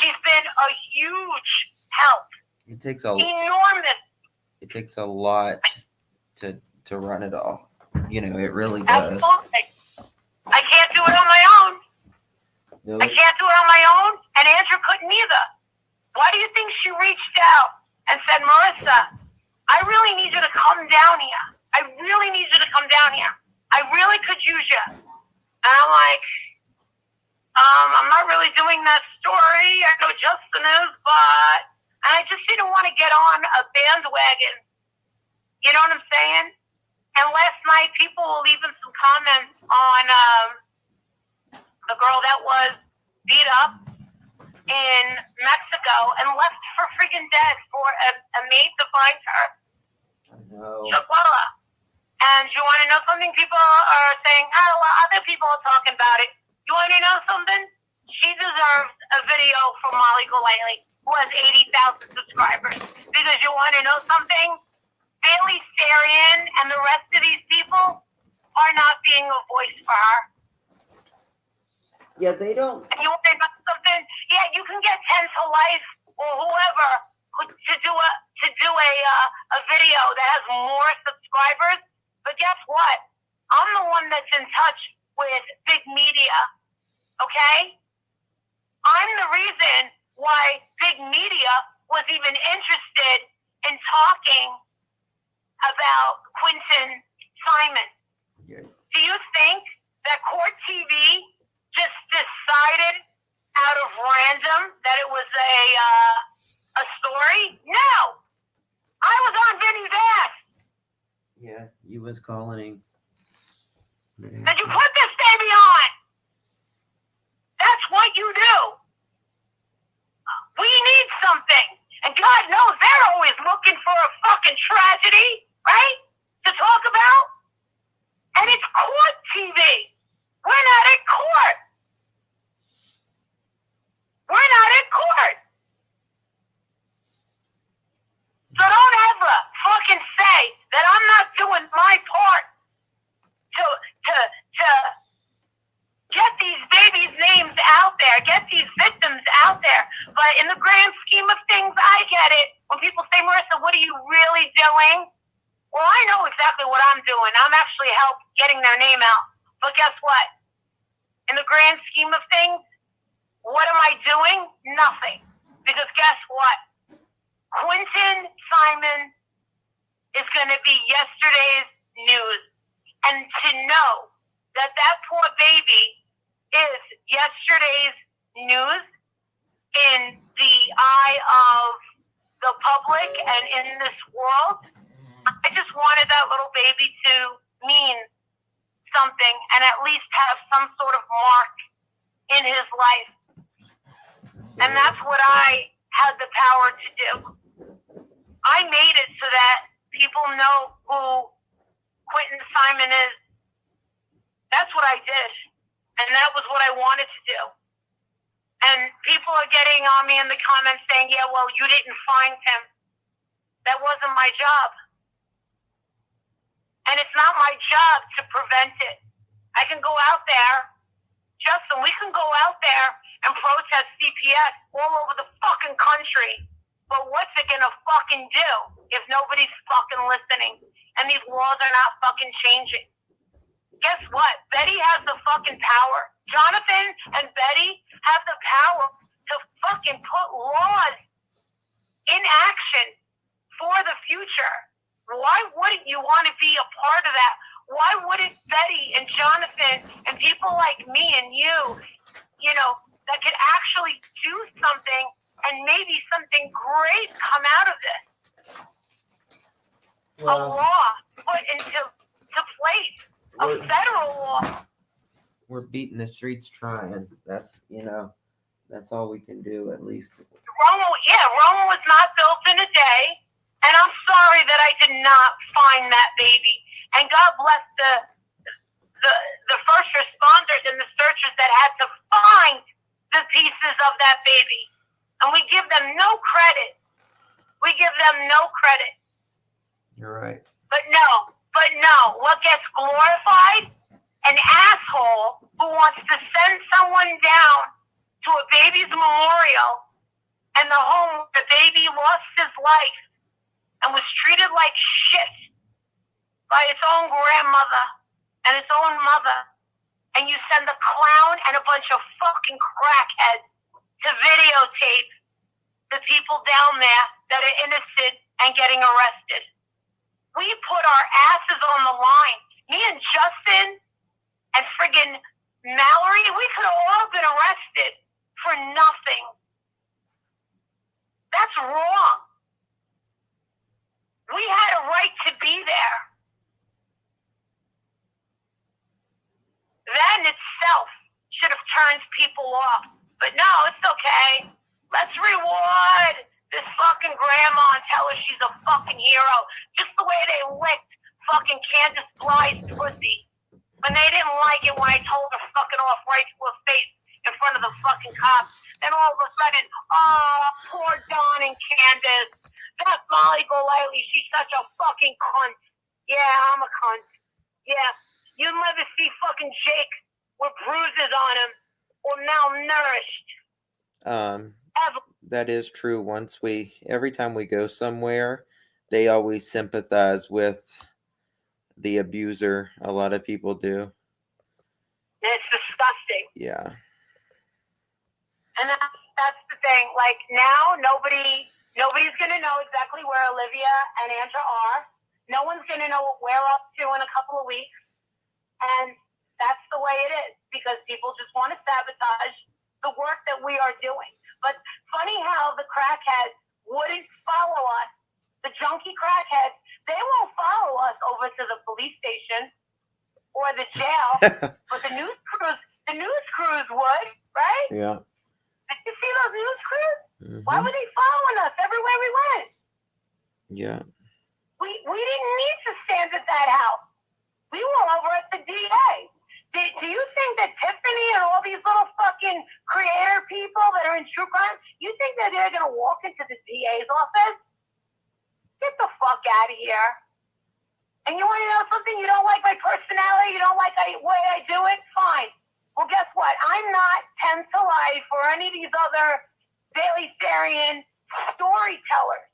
She's been a huge help. It takes enormous. It takes a lot to run it all. You know, it really does. Absolutely. I can't do it on my own. No. I can't do it on my own, and Andrew couldn't either. Why do you think she reached out and said, Marissa, I really need you to come down here. I really need you to come down here. I really could use you. And I'm like, I'm not really doing that story. I know Justin is, but and I just didn't want to get on a bandwagon. You know what I'm saying? And last night, people were leaving some comments on the girl that was beat up in Mexico and left for friggin' dead for a maid to find her. No. Chihuahua. And you want to know something? People are saying, oh, well, other people are talking about it. You want to know something? She deserves a video from Molly Golightly, who has 80,000 subscribers. Because you want to know something? Bailey Sarian and the rest of these people are not being a voice for her. Yeah, they don't. And you want to know something? Yeah, you can get 10 to Life or whoever to do a video that has more subscribers. But guess what? I'm the one that's in touch with big media. Okay? I'm the reason why big media was even interested in talking about Quentin Simon. Yeah. Do you think that Court TV just decided out of random that it was a story? No. I was on Vinny's ass. Yeah, you was calling. Yeah. Did you put this baby on? That's what you do. We need something. And God knows they're always looking for a fucking tragedy, right? To talk about. And it's Court TV. We're not at court. We're not at court. So don't ever fucking say that I'm not doing my part to get these babies' names out there, get these victims out there. But in the grand scheme of things, I get it. When people say, Marissa, what are you really doing? Well, I know exactly what I'm doing. I'm actually helping getting their name out. But guess what? In the grand scheme of things, what am I doing? Nothing. Because guess what? Quentin Simon is going to be yesterday's news. And to know that that poor baby is yesterday's news in the eye of the public and in this world, I just wanted that little baby to mean something and at least have some sort of mark in his life. And that's what I had the power to do. I made it so that people know who Quentin Simon is. That's what I did. And that was what I wanted to do. And people are getting on me in the comments saying, yeah, well, you didn't find him. That wasn't my job. And it's not my job to prevent it. I can go out there, Justin, we can go out there and protest CPS all over the fucking country. But what's it gonna fucking do? if nobody's fucking listening and these laws are not fucking changing. Guess what? Betty has the fucking power. Jonathan and Betty have the power to fucking put laws in action for the future. Why wouldn't you want to be a part of that? Why wouldn't Betty and Jonathan and people like me and you know, that could actually do something and maybe something great come out of this? A law put into place, a federal law. We're beating the streets trying. That's all we can do, at least. Rome was not built in a day, and I'm sorry that I did not find that baby. And God bless the first responders and the searchers that had to find the pieces of that baby. And we give them no credit. We give them no credit. You're right. But no. What gets glorified? An asshole who wants to send someone down to a baby's memorial and the home where the baby lost his life and was treated like shit by its own grandmother and its own mother. And you send a clown and a bunch of fucking crackheads to videotape the people down there that are innocent and getting arrested. We put our asses on the line. Me and Justin and friggin' Mallory, we could have all been arrested for nothing. That's wrong. We had a right to be there. That in itself should have turned people off. But no, it's okay. Let's reward this fucking grandma and tell her she's a fucking hero. Just the way they licked fucking Candace Blythe's pussy when they didn't like it when I told her fucking off right to her face in front of the fucking cops. Then all of a sudden, oh, poor Dawn and Candace. That's Molly Golightly. She's such a fucking cunt. Yeah, I'm a cunt. Yeah, you'll never see fucking Jake with bruises on him or malnourished. Ever. That is true. Every time we go somewhere, they always sympathize with the abuser. A lot of people do. It's disgusting. Yeah. And that's the thing. Like now, nobody's gonna know exactly where Olivia and Andra are. No one's gonna know what we're up to in a couple of weeks. And that's the way it is because people just want to sabotage the work that we are doing. But funny how the crackheads wouldn't follow us. The junkie crackheads, they won't follow us over to the police station or the jail. But the news crews would, right? Yeah. Did you see those news crews? Mm-hmm. Why were they following us everywhere we went? Yeah. We didn't need to stand at that house. We were over at the DA. Do you think that Tiffany and all these little fucking creator people that are in true crime, you think that they're going to walk into the DA's office? Get the fuck out of here. And you want to know something? You don't like my personality? You don't like the way I do it? Fine. Well, guess what? I'm not 10 to life or any of these other Daily Sarian storytellers.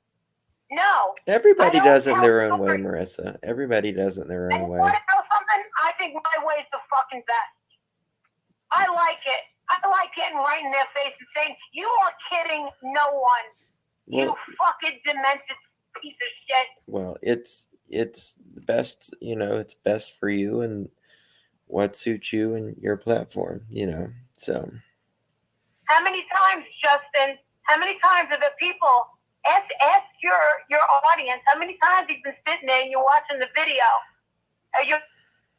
No. Everybody does it in their own way, Marissa. Everybody does it in their own way. You want to know something? I think my way's the fucking best. I like it. I like getting right in their face and saying, you are kidding no one. You fucking demented piece of shit. Well, it's the best, it's best for you and what suits you and your platform, so. How many times, Justin, have the people ask your audience, how many times you've been sitting there and you're watching the video, or you're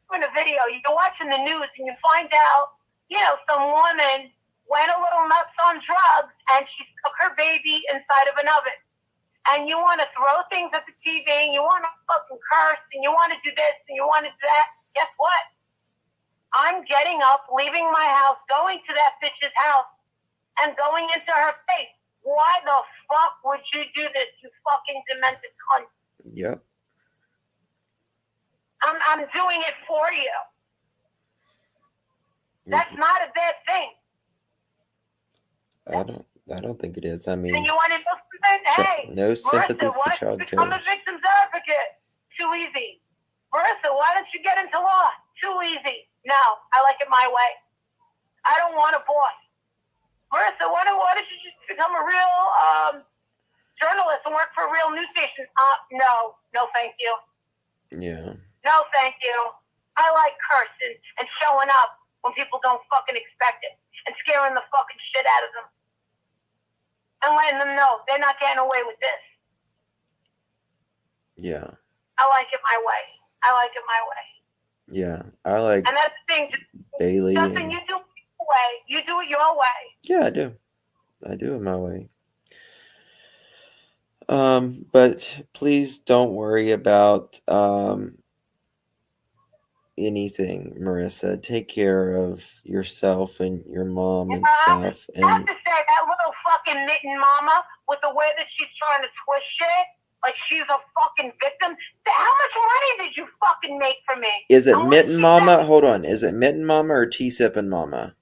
watching the video, you're watching the news and you find out, some woman went a little nuts on drugs and she took her baby inside of an oven. And you want to throw things at the TV and you want to fucking curse and you want to do this and you want to do that. Guess what? I'm getting up, leaving my house, going to that bitch's house and going into her face. Why the fuck would you do this, you fucking demented cunt? Yep. I'm doing it for you. That's not a bad thing. I don't think it is. I And mean, you want to know something? Hey, no sympathy Marissa, for why don't child you become a killers. victim's advocate? Too easy. Marissa, why don't you get into law? Too easy. No, I like it my way. I don't want a boss. Marissa, why don't you just become a real journalist and work for a real news station? No, thank you. Yeah. No, thank you. I like cursing and showing up when people don't fucking expect it and scaring the fucking shit out of them and letting them know they're not getting away with this. Yeah. I like it my way. I like it my way. Yeah. I like And that's the thing. Bailey. Justin, you do it your way. You do it your way. Yeah, I do. I do it my way. But please don't worry about anything, Marissa. Take care of yourself and your mom and stuff. I have And to say, that little fucking mitten mama, with the way that she's trying to twist shit, like she's a fucking victim. How much money did you fucking make for me? is it And what Mitten she Mama? said- Hold on. Is it Mitten Mama or Tea Sippin' Mama?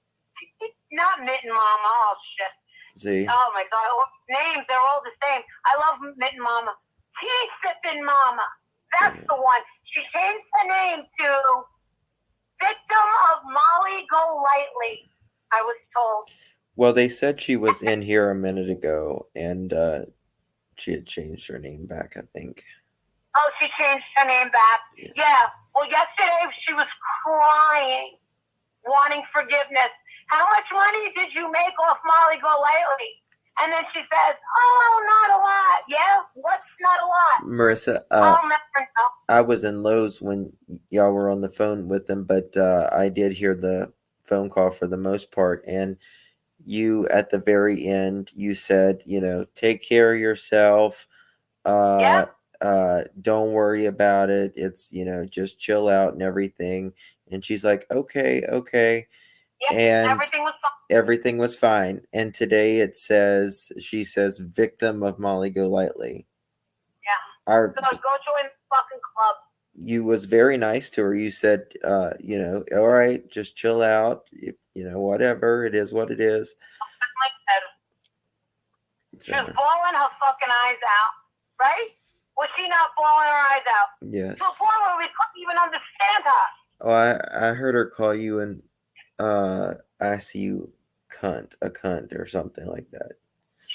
Not mitten mama. Oh shit. See? Oh my god. Names, they're all the same. I love mitten mama. Tea sipping mama. That's the one. She changed the name to Victim of Molly Golightly, I was told. Well, they said she was in here a minute ago, and she had changed her name back, I think. Oh, she changed her name back. Yes. Yeah. Well, yesterday she was crying, wanting forgiveness. How much money did you make off Molly Golightly? And then she says, "Oh, not a lot." Yeah, what's not a lot? Marissa, I'll never know. I was in Lowe's when y'all were on the phone with them, but I did hear the phone call for the most part. And you, at the very end, you said, take care of yourself. Yeah. Don't worry about it. It's, just chill out and everything. And she's like, okay. Yeah. And Everything was fine. everything was fine. And today she says, victim of Molly Golightly. Yeah. Our, So go join the fucking club. you was very nice to her. You said, all right, just chill out. Whatever. It is what it is. Like that. So, She was bawling her fucking eyes out, right? Was she not bawling her eyes out? yes. To a point where we couldn't even understand her. Oh, I heard her call you an ICU a cunt or something like that.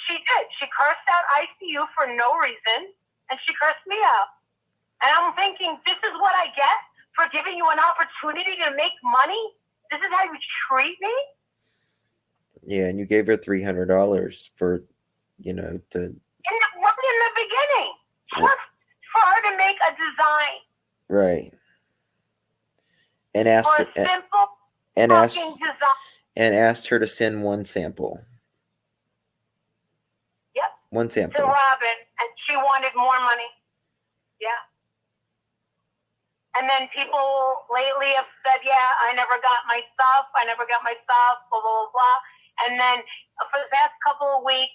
She did. She cursed out ICU for no reason, and she cursed me out. And I'm thinking, this is what I get for giving you an opportunity to make money? This is how you treat me? Yeah, and you gave her $300 for, to. Right in the beginning, just for her to make a design. Right. And asked For her, a simple and fucking design. And asked her to send one sample. Yep. One To sample. Robin, and she wanted more money. Yeah. And then people lately have said, yeah, I never got my stuff, blah, blah, blah, blah. And then for the past couple of weeks,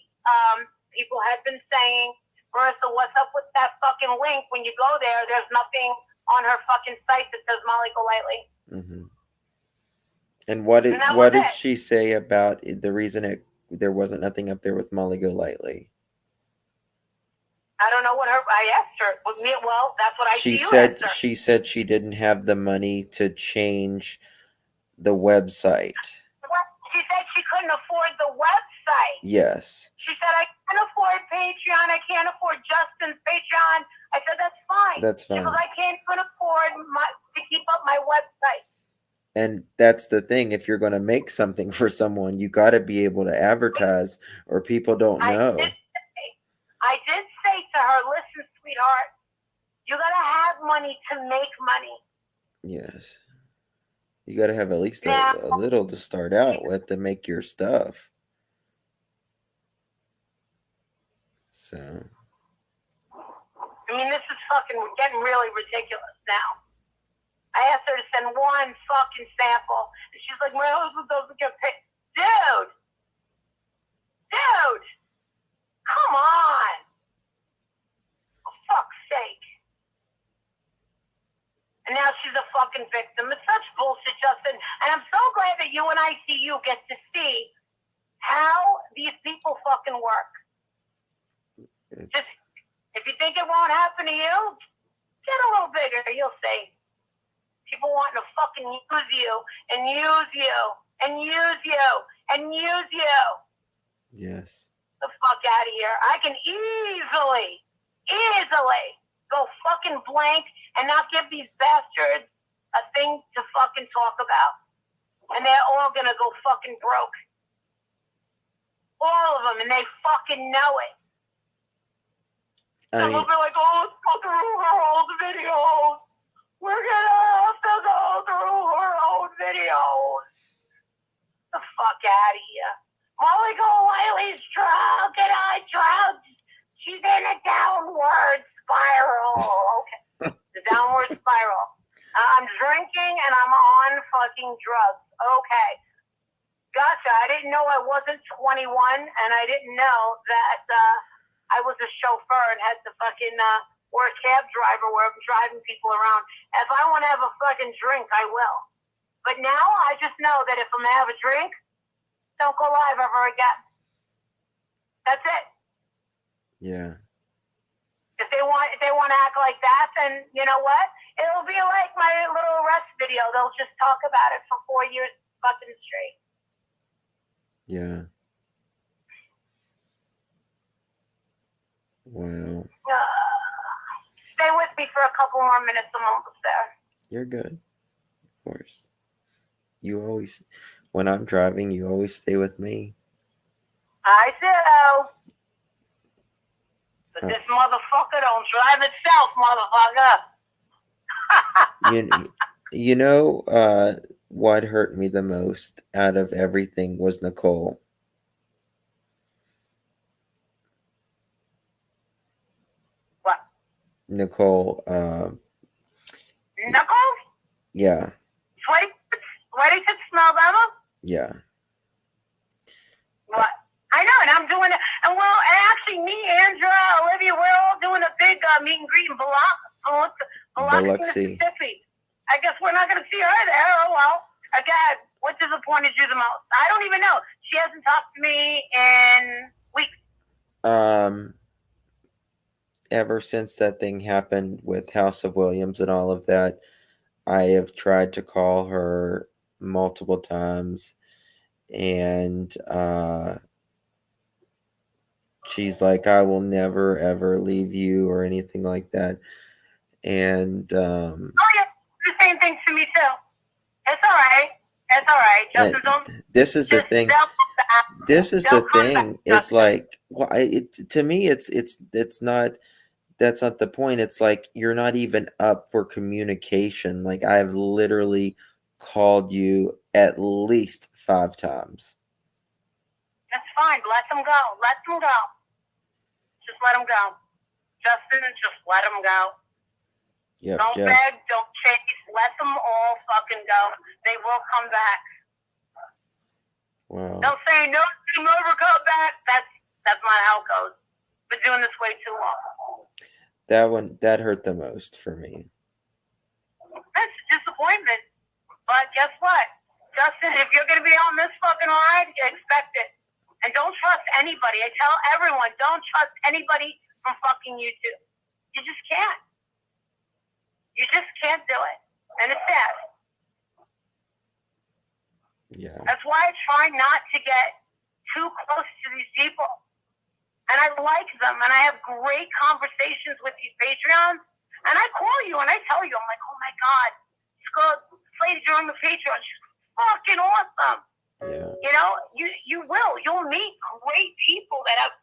people have been saying, Marissa, what's up with that fucking link? When you go there, there's nothing on her fucking site that says Molly Golightly. Mm-hmm. And what did she say about the reason there wasn't nothing up there with Molly Golightly? I don't know what I asked her. Well, that's what She said she didn't have the money to change the website. She said she couldn't afford the website. Yes. She said, I can't afford Patreon. I can't afford Justin's Patreon. I said, that's fine. That's fine. Because I can't even afford to keep up my website. And that's the thing. If you're going to make something for someone, you got to be able to advertise, or people don't know. I did say to her, listen, sweetheart, you got to have money to make money. Yes. You got to have at least a little to start out with to make your stuff. So. I mean, this is getting really ridiculous now. I asked her to send one fucking sample, and she's like, my husband doesn't get paid. Dude, come on. For fuck's sake. And now she's a fucking victim. It's such bullshit, Justin. And I'm so glad that you and ICU get to see how these people fucking work. Just, if you think it won't happen to you, get a little bigger. You'll see. People wanting to fucking use you and use you and use you and use you. Yes. The fuck out of here. I can easily go fucking blank and not give these bastards a thing to fucking talk about. And they're all gonna go fucking broke. All of them, and they fucking know it. Some will be like, oh, let's go through her old videos. We're gonna have to go through her old videos. The fuck out of here. Molly Golightly's drunk and I drugged. She's in a downward spiral. Okay. The downward spiral. I'm drinking and I'm on fucking drugs. Okay. Gotcha. I didn't know I wasn't 21 and I didn't know that I was a chauffeur and had to fucking or a cab driver where I'm driving people around. If I want to have a fucking drink, I will. But now I just know that if I'm going to have a drink, don't go live ever again. That's it. Yeah. If they want to act like that, then you know what? It'll be like my little arrest video. They'll just talk about it for 4 years fucking straight. Yeah. Wow. Stay with me for a couple more minutes. I'm almost there. You're good. Of course. You always, when I'm driving, you always stay with me. I do. But this motherfucker don't drive itself, motherfucker. You know, what hurt me the most out of everything was Nicole. What? Nicole. Nicole? Yeah. Sweaty to smell better? Yeah. What? I know, and I'm doing it. And well, and actually, me, Andra, Olivia, we're all doing a big meet and greet in Biloxi, Mississippi. I guess we're not going to see her there. Oh, well. Again, what disappointed you the most? I don't even know. She hasn't talked to me in weeks. Ever since that thing happened with House of Williams and all of that, I have tried to call her multiple times, and she's like, I will never ever leave you or anything like that. And oh yeah, the same thing to me too. It's all right. It's all right. Justin, don't. This is the thing. This is the thing. It's like, well, to me, it's not. That's not the point. It's like you're not even up for communication. Like I've literally called you at least 5 times. That's fine. Let them go. Let them go. Just let them go. Justin, just let them go. Yep, don't beg, don't chase. Let them all fucking go. They will come back. Wow. They'll say, no, you never come back. That's not how it goes. Been doing this way too long. That hurt the most for me. That's a disappointment. But guess what? Justin, if you're going to be on this fucking ride, expect it. And don't trust anybody. I tell everyone, don't trust anybody from fucking YouTube. You just can't. You just can't do it. And it's sad. Yeah. That's why I try not to get too close to these people. And I like them, and I have great conversations with these Patreons. And I call you, and I tell you, I'm like, oh my God, this lady joined the Patreon. She's fucking awesome. Yeah. You know, you will. You'll meet great people that have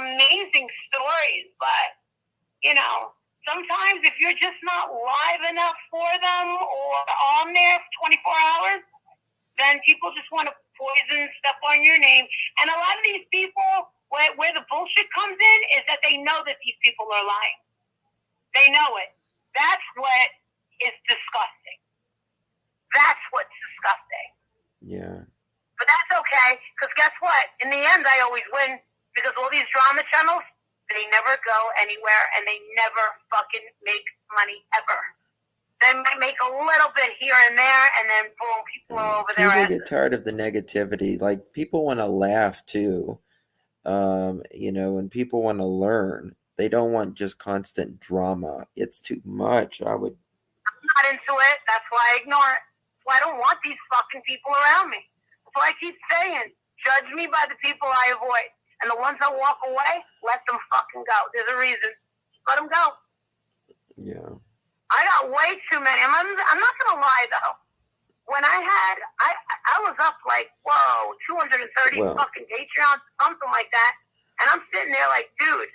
amazing stories. But, you know, sometimes if you're just not live enough for them or on there for 24 hours, then people just want to poison stuff on your name. And a lot of these people, where the bullshit comes in is that they know that these people are lying. They know it. That's what is disgusting. That's what's disgusting. Yeah. But that's okay, because guess what? In the end, I always win, because all these drama channels, they never go anywhere, and they never fucking make money, ever. They might make a little bit here and there, and then boom, people are over their People asses. get tired of the negativity. Like, people want to laugh too, and people want to learn. They don't want just constant drama. It's too much. I'm not into it. That's why I ignore it. That's why I don't want these fucking people around me. That's why I keep saying, judge me by the people I avoid. And the ones that walk away, let them fucking go. There's a reason. Let them go. Yeah. I got way too many. I'm not going to lie, though. When I was up like, 230 fucking Patreons, something like that. And I'm sitting there like, dude,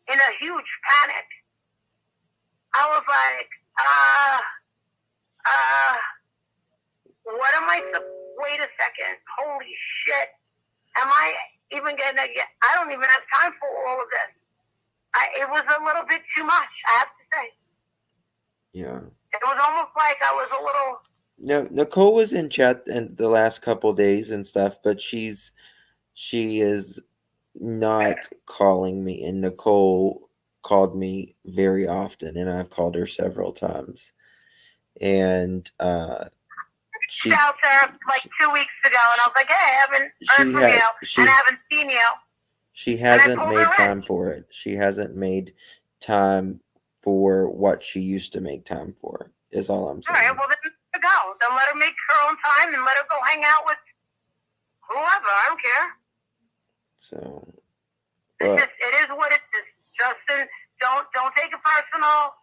in a huge panic. I was like, what am I, wait a second. Holy shit. Am I even going to get, I don't even have time for all of this. It was a little bit too much, I have to say. Yeah. It was almost like I was a little. No, Nicole was in chat in the last couple days and stuff, but she is not calling me, and Nicole called me very often, and I've called her several times. And she out there like 2 weeks ago, and I was like, hey, I haven't heard from you, and I haven't seen you. She hasn't made time for it. She hasn't made time for what she used to make time for, is all I'm saying. All right, well, then go. Then let her make her own time and let her go hang out with whoever. I don't care. So, it is what it is. Justin, don't take it personal.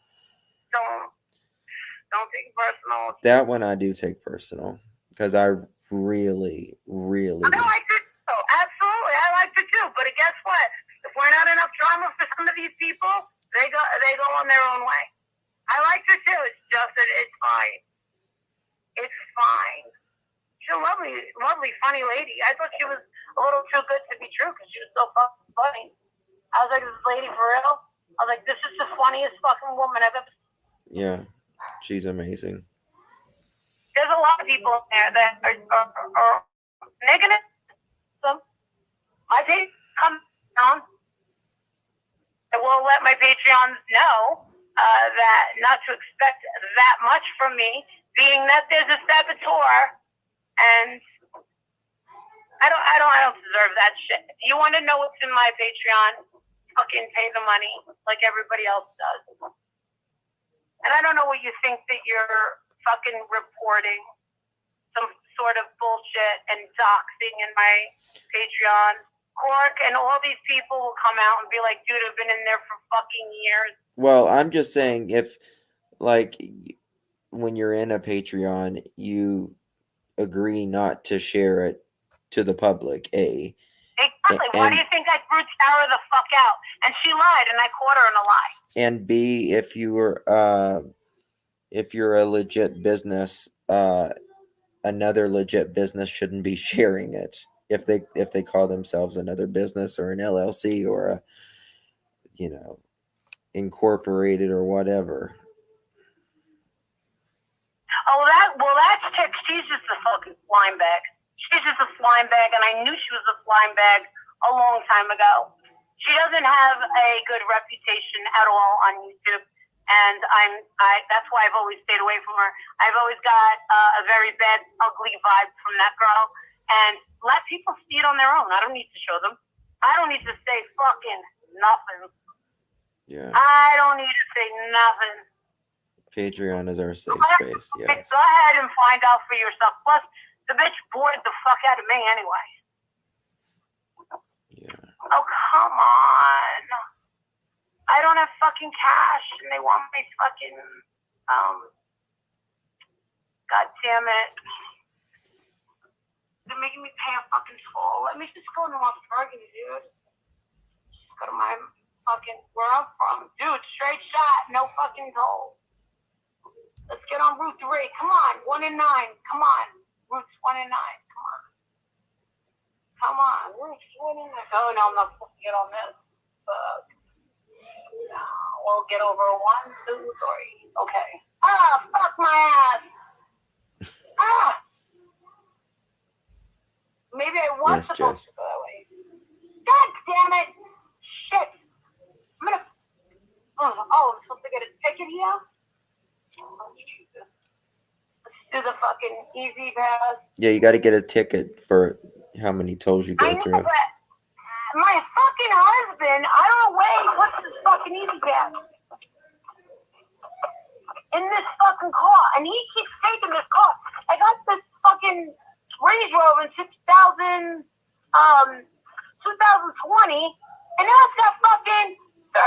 Don't take it personal. That one I do take personal because I really. I like it too. Absolutely, I like it too. But guess what? If we're not enough drama for some of these people, they go on their own way. I like her too. It's just that it's fine. It's fine. She's a lovely, funny lady. I thought she was a little too good to be true because she was so fucking funny. I was like, this lady for real? I was like, this is the funniest fucking woman I've ever seen. Yeah, she's amazing. There's a lot of people in there that are negative. So my page comes down. I will let my Patreons know that not to expect that much from me, being that there's a saboteur, and I don't deserve that shit. If you want to know what's in my Patreon, fucking pay the money like everybody else does. And I don't know what you think that you're fucking reporting some sort of bullshit and doxing in my Patreon. Cork and all these people will come out and be like, dude, I've been in there for fucking years. Well, I'm just saying, if, like, when you're in a Patreon, you agree not to share it to the public, A. Exactly. Why do you think I threw Tara the fuck out? And she lied, and I caught her in a lie. And B, if you're a legit business, another legit business shouldn't be sharing it. If they call themselves another business or an LLC or a, incorporated or whatever. Oh, that's Tick. She's just a fucking slime bag. She's just a slime bag, and I knew she was a slime bag a long time ago. She doesn't have a good reputation at all on YouTube, and that's why I've always stayed away from her. I've always got a very bad, ugly vibe from that girl, and let people see it on their own. I don't need to show them. I don't need to say fucking nothing. Yeah. I don't need to say nothing. Patreon is our safe space, yes. Go ahead and find out for yourself. Plus, the bitch bored the fuck out of me anyway. Yeah. Oh, come on. I don't have fucking cash, and they want my fucking, God damn it. They're making me pay a fucking toll. Let me just go to North Bergen, dude. Just go to my fucking, where I'm from. Dude, straight shot, no fucking toll. Let's get on Route 3. Come on, 1 and 9. Come on. Routes 1 and 9. Come on. Come on. Routes 1 and 9. Oh, no, I'm not supposed to get on this. Fuck. No, we'll get over 1, 2, 3. Okay. Ah, fuck my ass. Ah. Maybe I was supposed to go that way. God damn it. Shit. I'm gonna. Oh, I'm supposed to get a ticket here? Oh, Jesus. Let's do the fucking easy pass. Yeah, you got to get a ticket for how many tolls you I go know, through. but my fucking husband, I don't know, wait, what's this fucking easy pass? In this fucking car, and he keeps taking this car. I got this fucking Range Rover in 2020, and now it's got fucking 30,000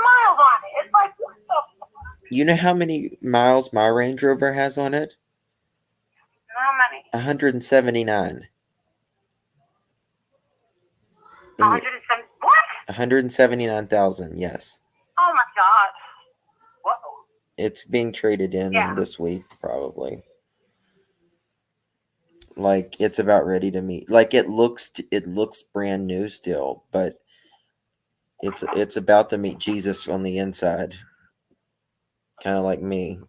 miles on it. It's like, what the fuck? You know how many miles my Range Rover has on it? How many? 179. 107. What? 179,000, yes. Oh my god. Whoa. It's being traded in this week, probably. Like, it's about ready to meet. Like, it looks brand new still, but it's about to meet Jesus on the inside. Kind of like me.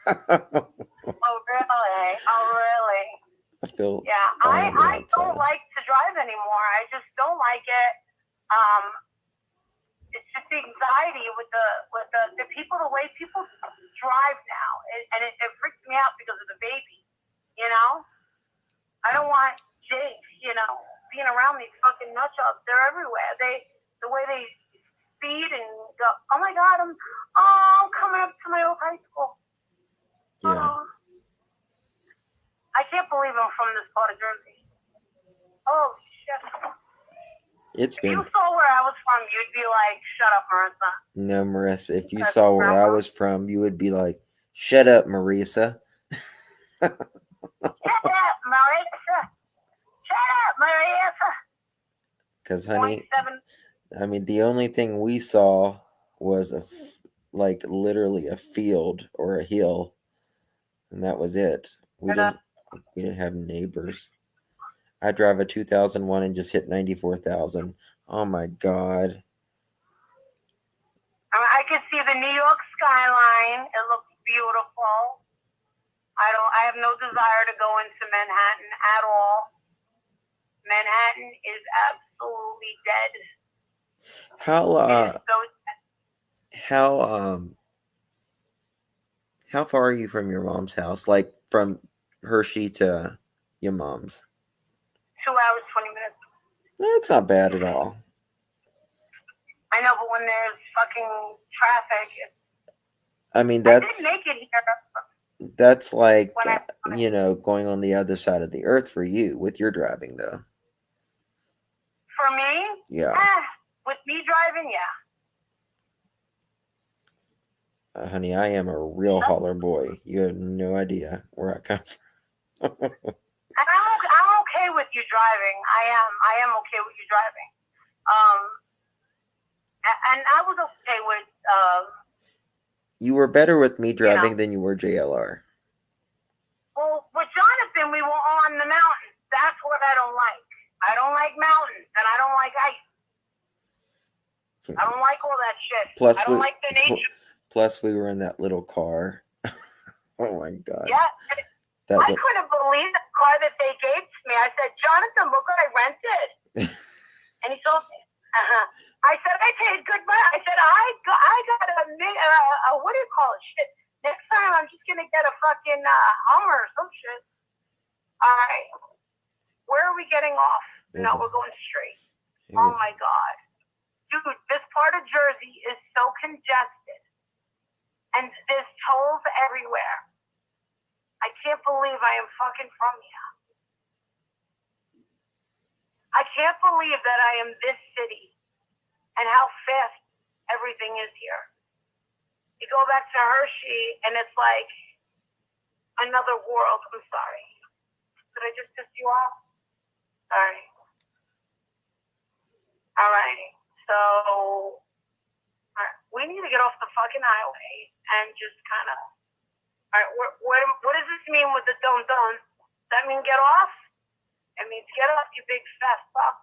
Oh really? Oh really? I feel Yeah. fine on the I outside. don't like to drive anymore. I just don't like it. It's just the anxiety with the people, the way people drive now, and it freaks me out because of the baby. You know, I don't want Jake, being around these fucking nutjobs. They're everywhere. The way they speed and go. Oh my god, I'm coming up to my old high school. Yeah. Oh. I can't believe I'm from this part of Jersey. Oh shit. If you saw where I was from, you'd be like, shut up, Marissa. No, Marissa. If you saw where I was from, you would be like, shut up, Marissa. Shut up, Marissa. Shut up, Marissa. Because, honey, I mean, the only thing we saw was literally a field or a hill, and that was it. We didn't have neighbors. I drive a 2001 and just hit 94,000. Oh my god. I could see the New York skyline. It looks beautiful. I have no desire to go into Manhattan at all. Manhattan is absolutely dead. How far are you from your mom's house? Like from Hershey to your mom's? 2 hours, 20 minutes. That's not bad at all. I know, but when there's fucking traffic, I mean, I didn't make it here. That's like, going on the other side of the earth for you with your driving, though. For me? Yeah. With me driving, yeah. Honey, I am a real holler boy. You have no idea where I come from. And I'm okay with you driving. I am okay with you driving. And I was okay with. You were better with me driving than you were JLR. Well, with Jonathan, we were on the mountains. That's what I don't like. I don't like mountains, and I don't like ice. I don't like all that shit. I don't like the nature. Plus, we were in that little car. Oh my god. Yeah. I couldn't believe the car that they gave to me. I said, Jonathan, look what I rented. And he told me, I said, I paid good money. I said, I got a what do you call it? Shit. Next time, I'm just going to get a fucking Hummer or some shit. All right. Where are we getting off? No, we're going straight. Oh, my God. Dude, this part of Jersey is so congested. And there's tolls everywhere. I can't believe I am fucking from here. I can't believe that I am this city and how fast everything is here. You go back to Hershey and it's like another world. I'm sorry. Did I just piss you off? Sorry. All right. So we need to get off the fucking highway and just kind of. All right. What does this mean with the don't? Does that mean get off? It means get off, you big fat fuck.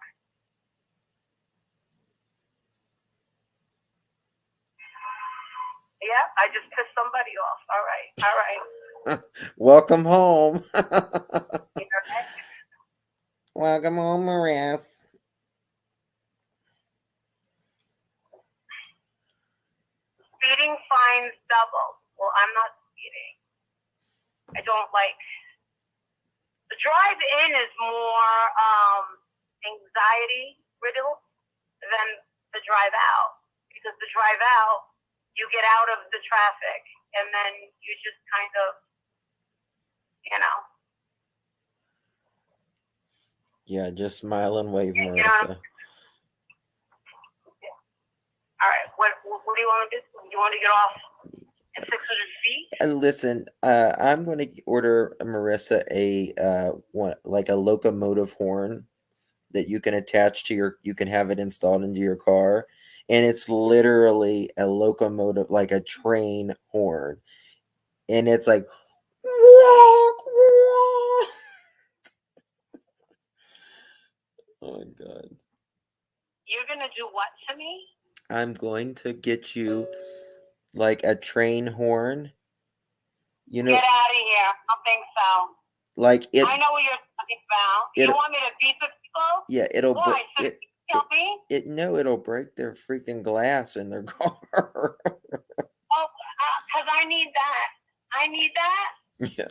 Yeah, I just pissed somebody off. All right. All right. Welcome home. Welcome home, Maris. Speedy fines double. Well, I'm not speeding. I don't like. The drive-in is more anxiety riddled than the drive-out. Because the drive-out, you get out of the traffic, and then you just kind of, Yeah, just smile and wave, Marissa. All right, what do you want to do? You want to get off at 600 feet? Listen, I'm going to order Marissa a like a locomotive horn that you can attach to you can have it installed into your car, and it's literally a locomotive, like a train horn, and it's like walk, walk. Oh my god. You're gonna do what to me? I'm going to get you like a train horn. You know, get out of here. I don't think so. Like it. I know what you're talking about. You want me to beep it, people? Yeah, it'll. Why? So kill me? No, it'll break their freaking glass in their car. Oh, because I need that. I need that. Yeah.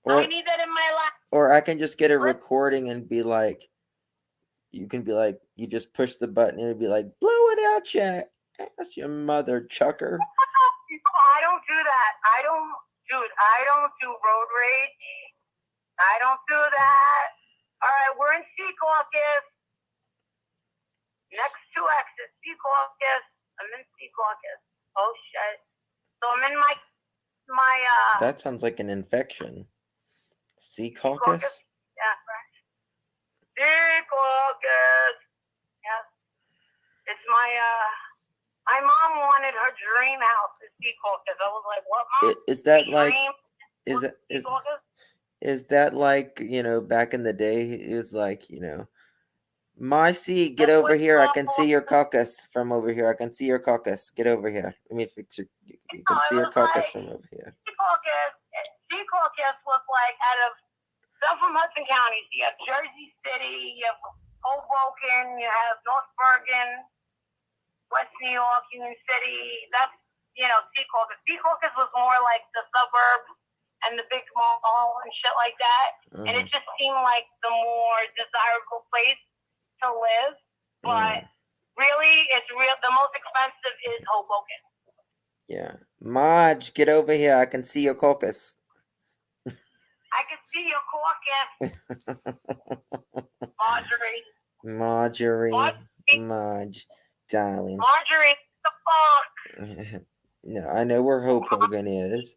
I need that in my life. Or I can just get a recording and be like, you can be like, you just push the button and it'd be like, blow it out, ya ass, your mother chucker. I don't do that. I don't do road rage. I don't do that. All right, we're in Secaucus. Next two exits, Secaucus. I'm in Secaucus. Oh shit. So I'm in my That sounds like an infection. Secaucus? Yeah, right. Secaucus. Yeah. It's my mom wanted her dream house in Secaucus. I was like, what, Mom? Is that like is that like, back in the day, is like, Marcy, get over here. I can see your caucus from over here. I can see your caucus. Get over here. Let me fix your. You can see your caucus from over here. Secaucus was like out of stuff from Hudson County. So you have Jersey City, you have Hoboken, you have North Bergen, West New York, Union City. That's Secaucus. Secaucus was more like the suburbs and the big mall and shit like that. Mm-hmm. And it just seemed like the more desirable place to live, but really, the most expensive is Hoboken. Yeah, Marge, get over here. I can see your caucus. I can see your caucus. Marjorie, Marge, darling. Marjorie, the fuck. No, I know where Hoboken is.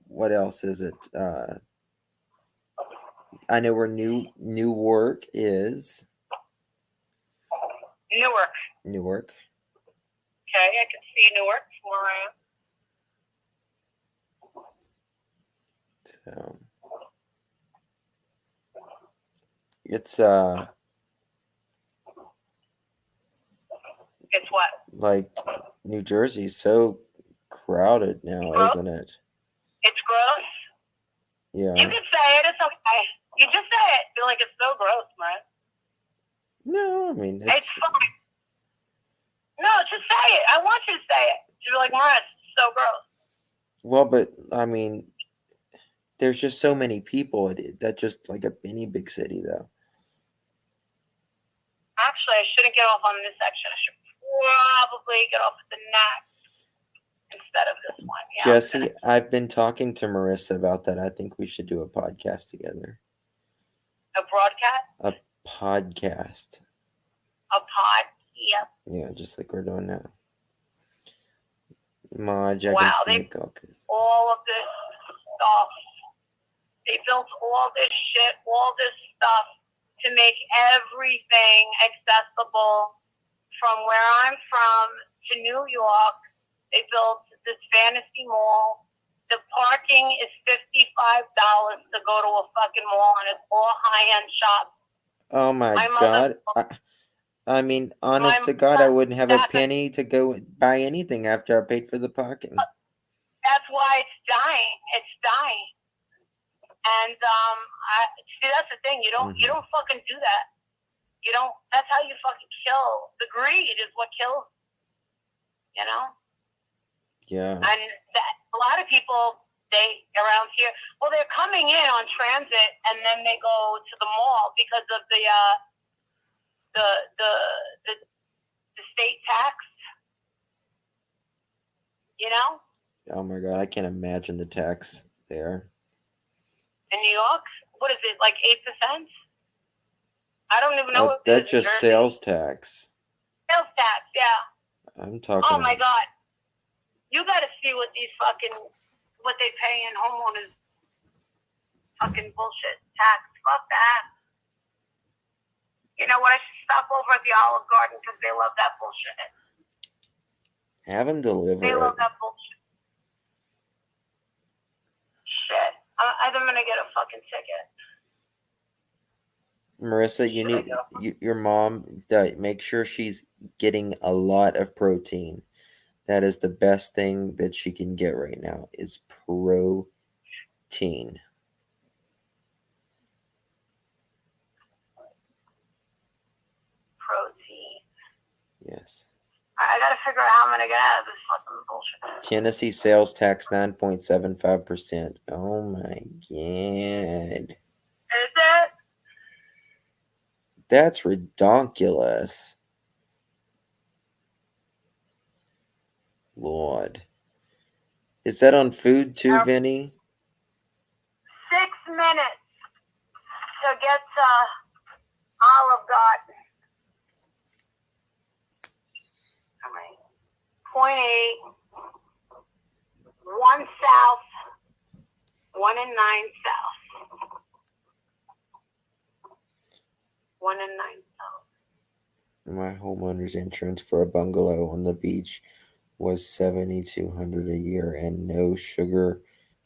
What else is it? I know where Newark is. Newark. Okay, I can see Newark from So it's what? Like New Jersey's so crowded now, isn't it? It's gross. Yeah. You can say it. It's okay. You just say it. Feel like it's so gross, man. No, I mean it's fine. No, just say it. I want you to say it. You're like, Mara, it's so gross. Well, but I mean, there's just so many people. That's just like any big city, though. Actually, I shouldn't get off on this section. I should probably get off at the next instead of this one. Yeah, Jesse, I've been talking to Marissa about that. I think we should do a podcast together. A broadcast? A podcast. A pod? Yep. Yeah, just like we're doing now. Marge, I wow, can see they the caucus. all of this stuff. They built all this shit, all this stuff to make everything accessible from where I'm from to New York. They built this fantasy mall. The parking is $55 to go to a fucking mall, and it's all high-end shops. Oh my God. I mean, honest to God, I wouldn't have a penny to go buy anything after I paid for the parking. That's why it's dying. It's dying. And see, that's the thing. You don't fucking do that. You don't. That's how you fucking kill kills. The greed is what kills. You know. Yeah. And a lot of people, they around here, well, they're coming in on transit and then they go to the mall because of the state tax. You know. Oh my God, I can't imagine the tax there. In New York, what is it, like 8%? I don't even know what it That's is in just Jersey. sales tax. Sales tax, yeah. I'm talking. Oh my God, you got to see what what they pay in homeowners. Fucking bullshit tax. Fuck that. You know what? I should stop over at the Olive Garden because they love that bullshit. Have them deliver They it. love that bullshit. Shit. I'm gonna get a fucking ticket. Marissa, you need your mom. Make sure she's getting a lot of protein. That is the best thing that she can get right now. Is protein. Protein. Yes. I gotta figure out how I'm gonna get out of this fucking bullshit. Tennessee sales tax 9.75%. Oh my God. Is it? That's ridiculous. Lord. Is that on food too, Vinny? 6 minutes to get to Olive Garden. All right. 0.8. 1 south. 1 and 9 south. 1 and 9 south. My homeowner's insurance for a bungalow on the beach was $7,200 a year and no sugar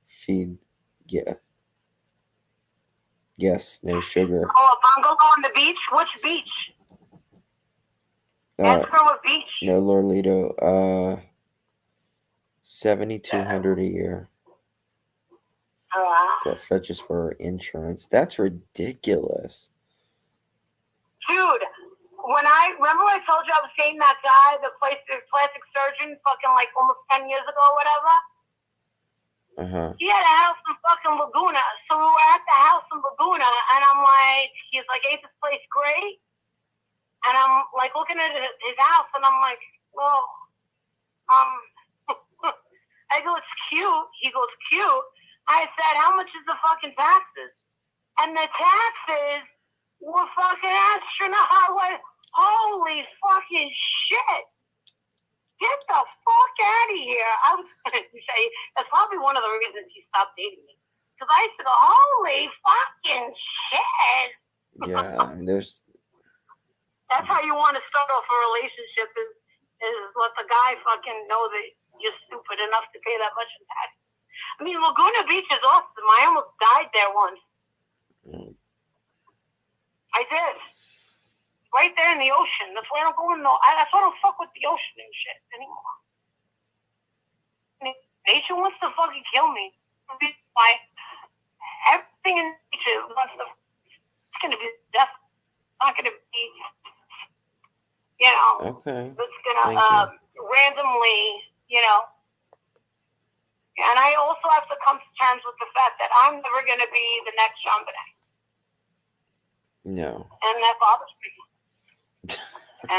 feed. Yeah. Yes, no sugar. Oh, a bungalow on the beach? Which beach? Ask her what beach. No, Lorlito. $7,200 a year. That fetches for insurance. That's ridiculous. Dude, when I told you I was seeing that guy, the plastic surgeon, fucking like almost 10 years ago or whatever. He had a house in fucking Laguna. So we were at the house in Laguna, and I'm like, he's like, ain't this place great? And I'm like looking at his house, and I'm like, well, I go, it's cute. He goes, cute. I said, how much is the fucking taxes? And the taxes were fucking astronaut. Like, holy fucking shit. Get the fuck out of here. I was going to say, that's probably one of the reasons he stopped dating me. Because I used to go, holy fucking shit. Yeah, there's... That's how you want to start off a relationship is let the guy fucking know that you're stupid enough to pay that much in tax. I mean, Laguna Beach is awesome. I almost died there once. I did. Right there in the ocean. That's why I don't go in that's why I don't fuck with the ocean and shit anymore. I mean, nature wants to fucking kill me. Everything in nature wants to. It's gonna be death. It's not gonna be. You know. Okay. It's gonna randomly. You know. And I also have to come to terms with the fact that I'm never gonna be the next John Bonet. No. And that bothers me. I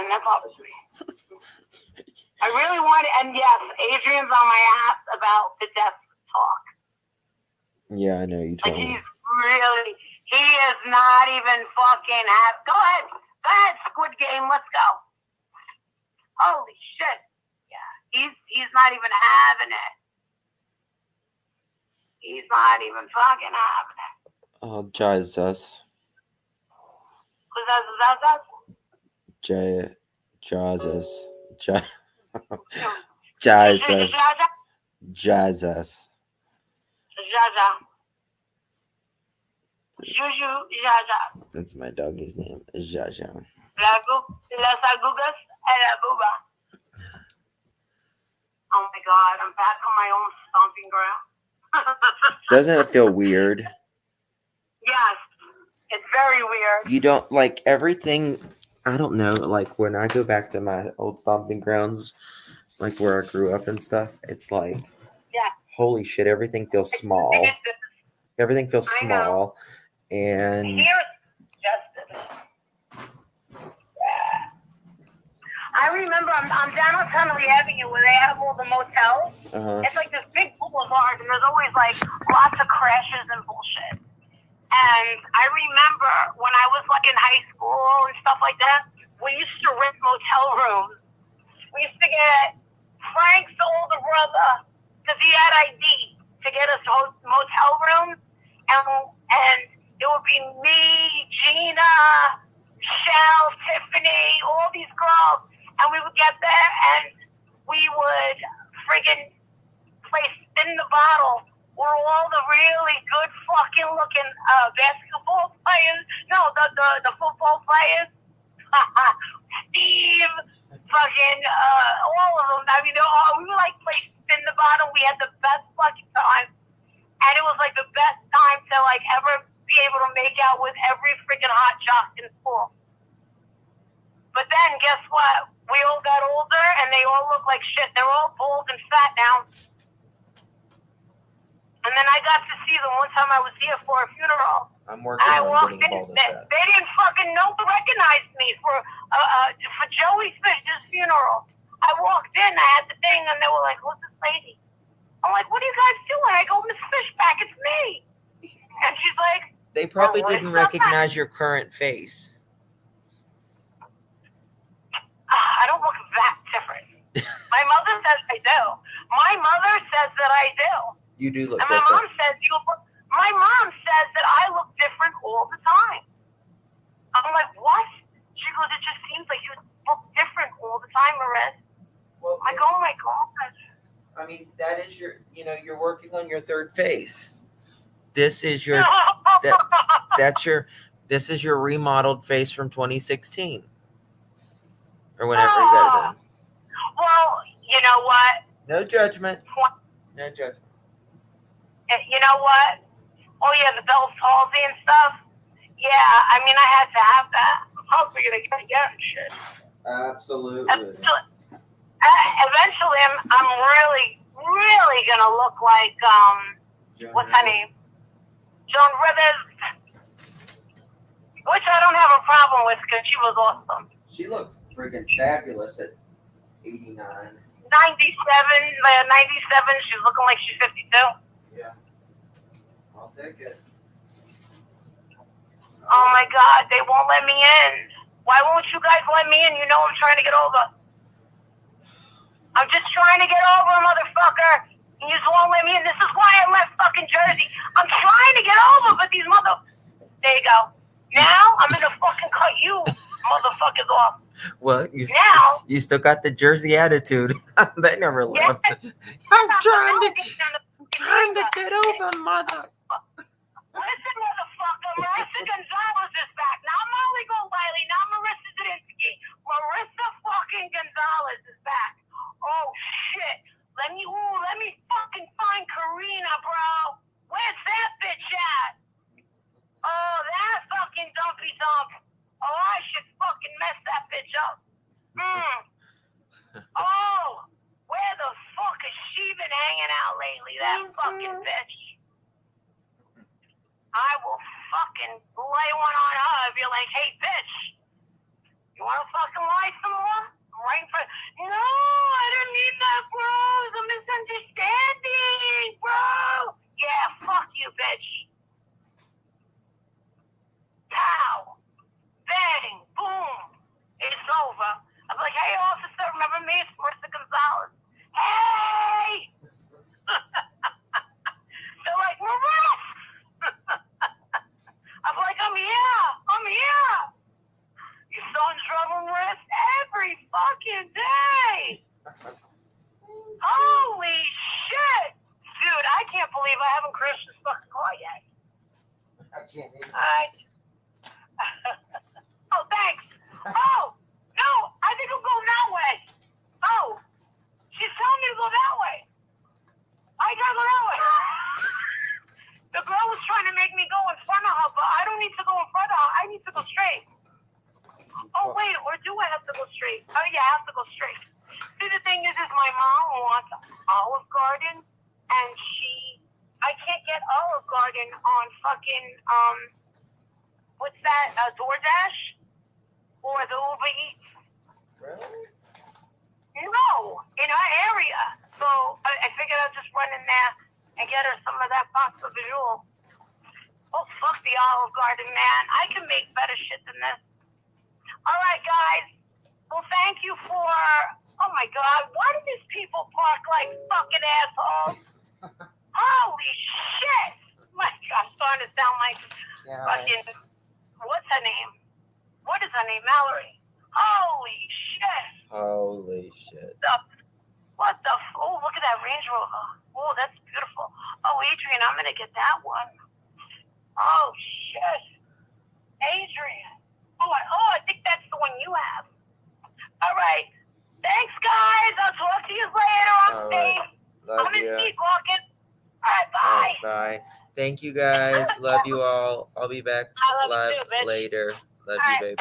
really want it. And yes, Adrian's on my ass about the death talk. Yeah, I know you told me. He is not even fucking Go ahead, Squid Game, let's go. Holy shit. Yeah, he's not even having it. He's not even fucking having it. Oh, Jesus. Jesus. That's my doggy's name. Jaja. Oh my God, I'm back on my own stomping ground. Doesn't it feel weird? Yes, it's very weird. You don't like everything. I don't know. Like when I go back to my old stomping grounds, like where I grew up and stuff, it's like, Yeah. holy shit, everything feels small. Everything feels I know. small, and Here it's just I remember I'm down on Tunnelly Avenue where they have all the motels. It's like this big boulevard, and there's always like lots of crashes and bullshit. And I remember when I was like in high school and stuff like that, we used to rent motel rooms. We used to get Frank's older brother because he had ID to get us motel rooms, and it would be me, Gina, Shell, Tiffany, all these girls, and we would get there and we would friggin' play spin the bottle. Where all the really good fucking looking basketball players, no, the football players, Steve, fucking all of them. I mean, we were like play spin the bottle. We had the best fucking time, and it was like the best time to like ever be able to make out with every freaking hot jock in school. But then guess what? We all got older, and they all look like shit. They're all bald and fat now. And then I got to see them one time I was here for a funeral. I'm working on getting bald and fat. They didn't fucking recognize me for Joey Fish's funeral. I walked in, I had the thing, and they were like, "Who's this lady?" I'm like, "What are you guys doing?" I go, "Miss Fishback, it's me." And she's like, They probably didn't recognize your current face. I don't look that different. My mother says I do. My mother says that I do. You do look and different. My mom says that I look different all the time. I'm like, what? She goes, it just seems like you look different all the time, Marissa. Well, I go, oh my gosh. I mean, that is your, you're working on your third face. This is your, this is your remodeled face from 2016. Or whenever you got it done. Well, you know what? No judgment. No judgment. You know what? Oh yeah, the Bell's palsy and stuff. Yeah, I mean, I had to have that. I'm probably gonna get and shit. Absolutely. Eventually, I'm really gonna look like what's her name? Joan Rivers, which I don't have a problem with because she was awesome. She looked freaking fabulous at 89. 97, she's looking like she's 52. Yeah. I'll take it. Oh my God, they won't let me in. Why won't you guys let me in? You know I'm trying to get over. I'm just trying to get over, motherfucker. And you just won't let me in. This is why I left fucking Jersey. I'm trying to get over, but these There you go. Now I'm gonna fucking cut you motherfuckers off. Well, you still got the Jersey attitude. They never left. I'm trying to get over, mother. Listen, motherfucker, Marissa Gonzalez is back. Not Molly Goldwiley, not Marissa Zadinsky. Marissa fucking Gonzalez is back. Oh shit. Let me fucking find Karina, bro. Where's that bitch at? Oh, that fucking dumpy dump. Oh, I should fucking mess that bitch up. Oh, where the fuck has she been hanging out lately, that fucking bitch? I will fucking lay one on her and be like, hey, bitch, you want to fucking lie some more? I'm right in front. No, I didn't mean that, bro. It's a misunderstanding, bro. Yeah, fuck you, bitch. Pow. Bang. Boom. It's over. I'm like, hey, officer, remember me? It's Marissa Gonzalez. Hey! They're like, Marissa! I'm like, I'm here. You so in trouble, Marissa, every fucking day. Holy shit. Dude, I can't believe I haven't crashed this fucking car yet. I can't even. Oh, thanks. Oh, no, I think I'm going that way. Oh, she's telling me to go that way. I gotta go that way. The girl was trying to make me go in front of her, but I don't need to go in front of her. I need to go straight. Oh, wait, do I have to go straight? Oh yeah, I have to go straight. See, the thing is my mom wants Olive Garden, and I can't get Olive Garden on fucking what's that? DoorDash or the Uber Eats. Really? No, in our area. So I figured I'd just run in there and get her some of that pasta visual. Oh, fuck the Olive Garden, man. I can make better shit than this. All right, guys. Well, thank you for... Oh, my God. Why do these people park like fucking assholes? Holy shit. My God, I'm starting to sound like fucking... What's her name? What is her name? Mallory. Holy shit. Holy shit. What the... Oh, look at that Range Rover. Oh, that's beautiful. Oh, Adrian, I'm going to get that one. Oh, shit. Adrian. I think that's the one you have. All right. Thanks, guys. I'll talk to you later. I'm safe. Love I'm in you. Sea Walking. All right, bye. Bye. Thank you guys. Love you all. I'll be back I love you live too, bitch. later. Love All you, right. babe.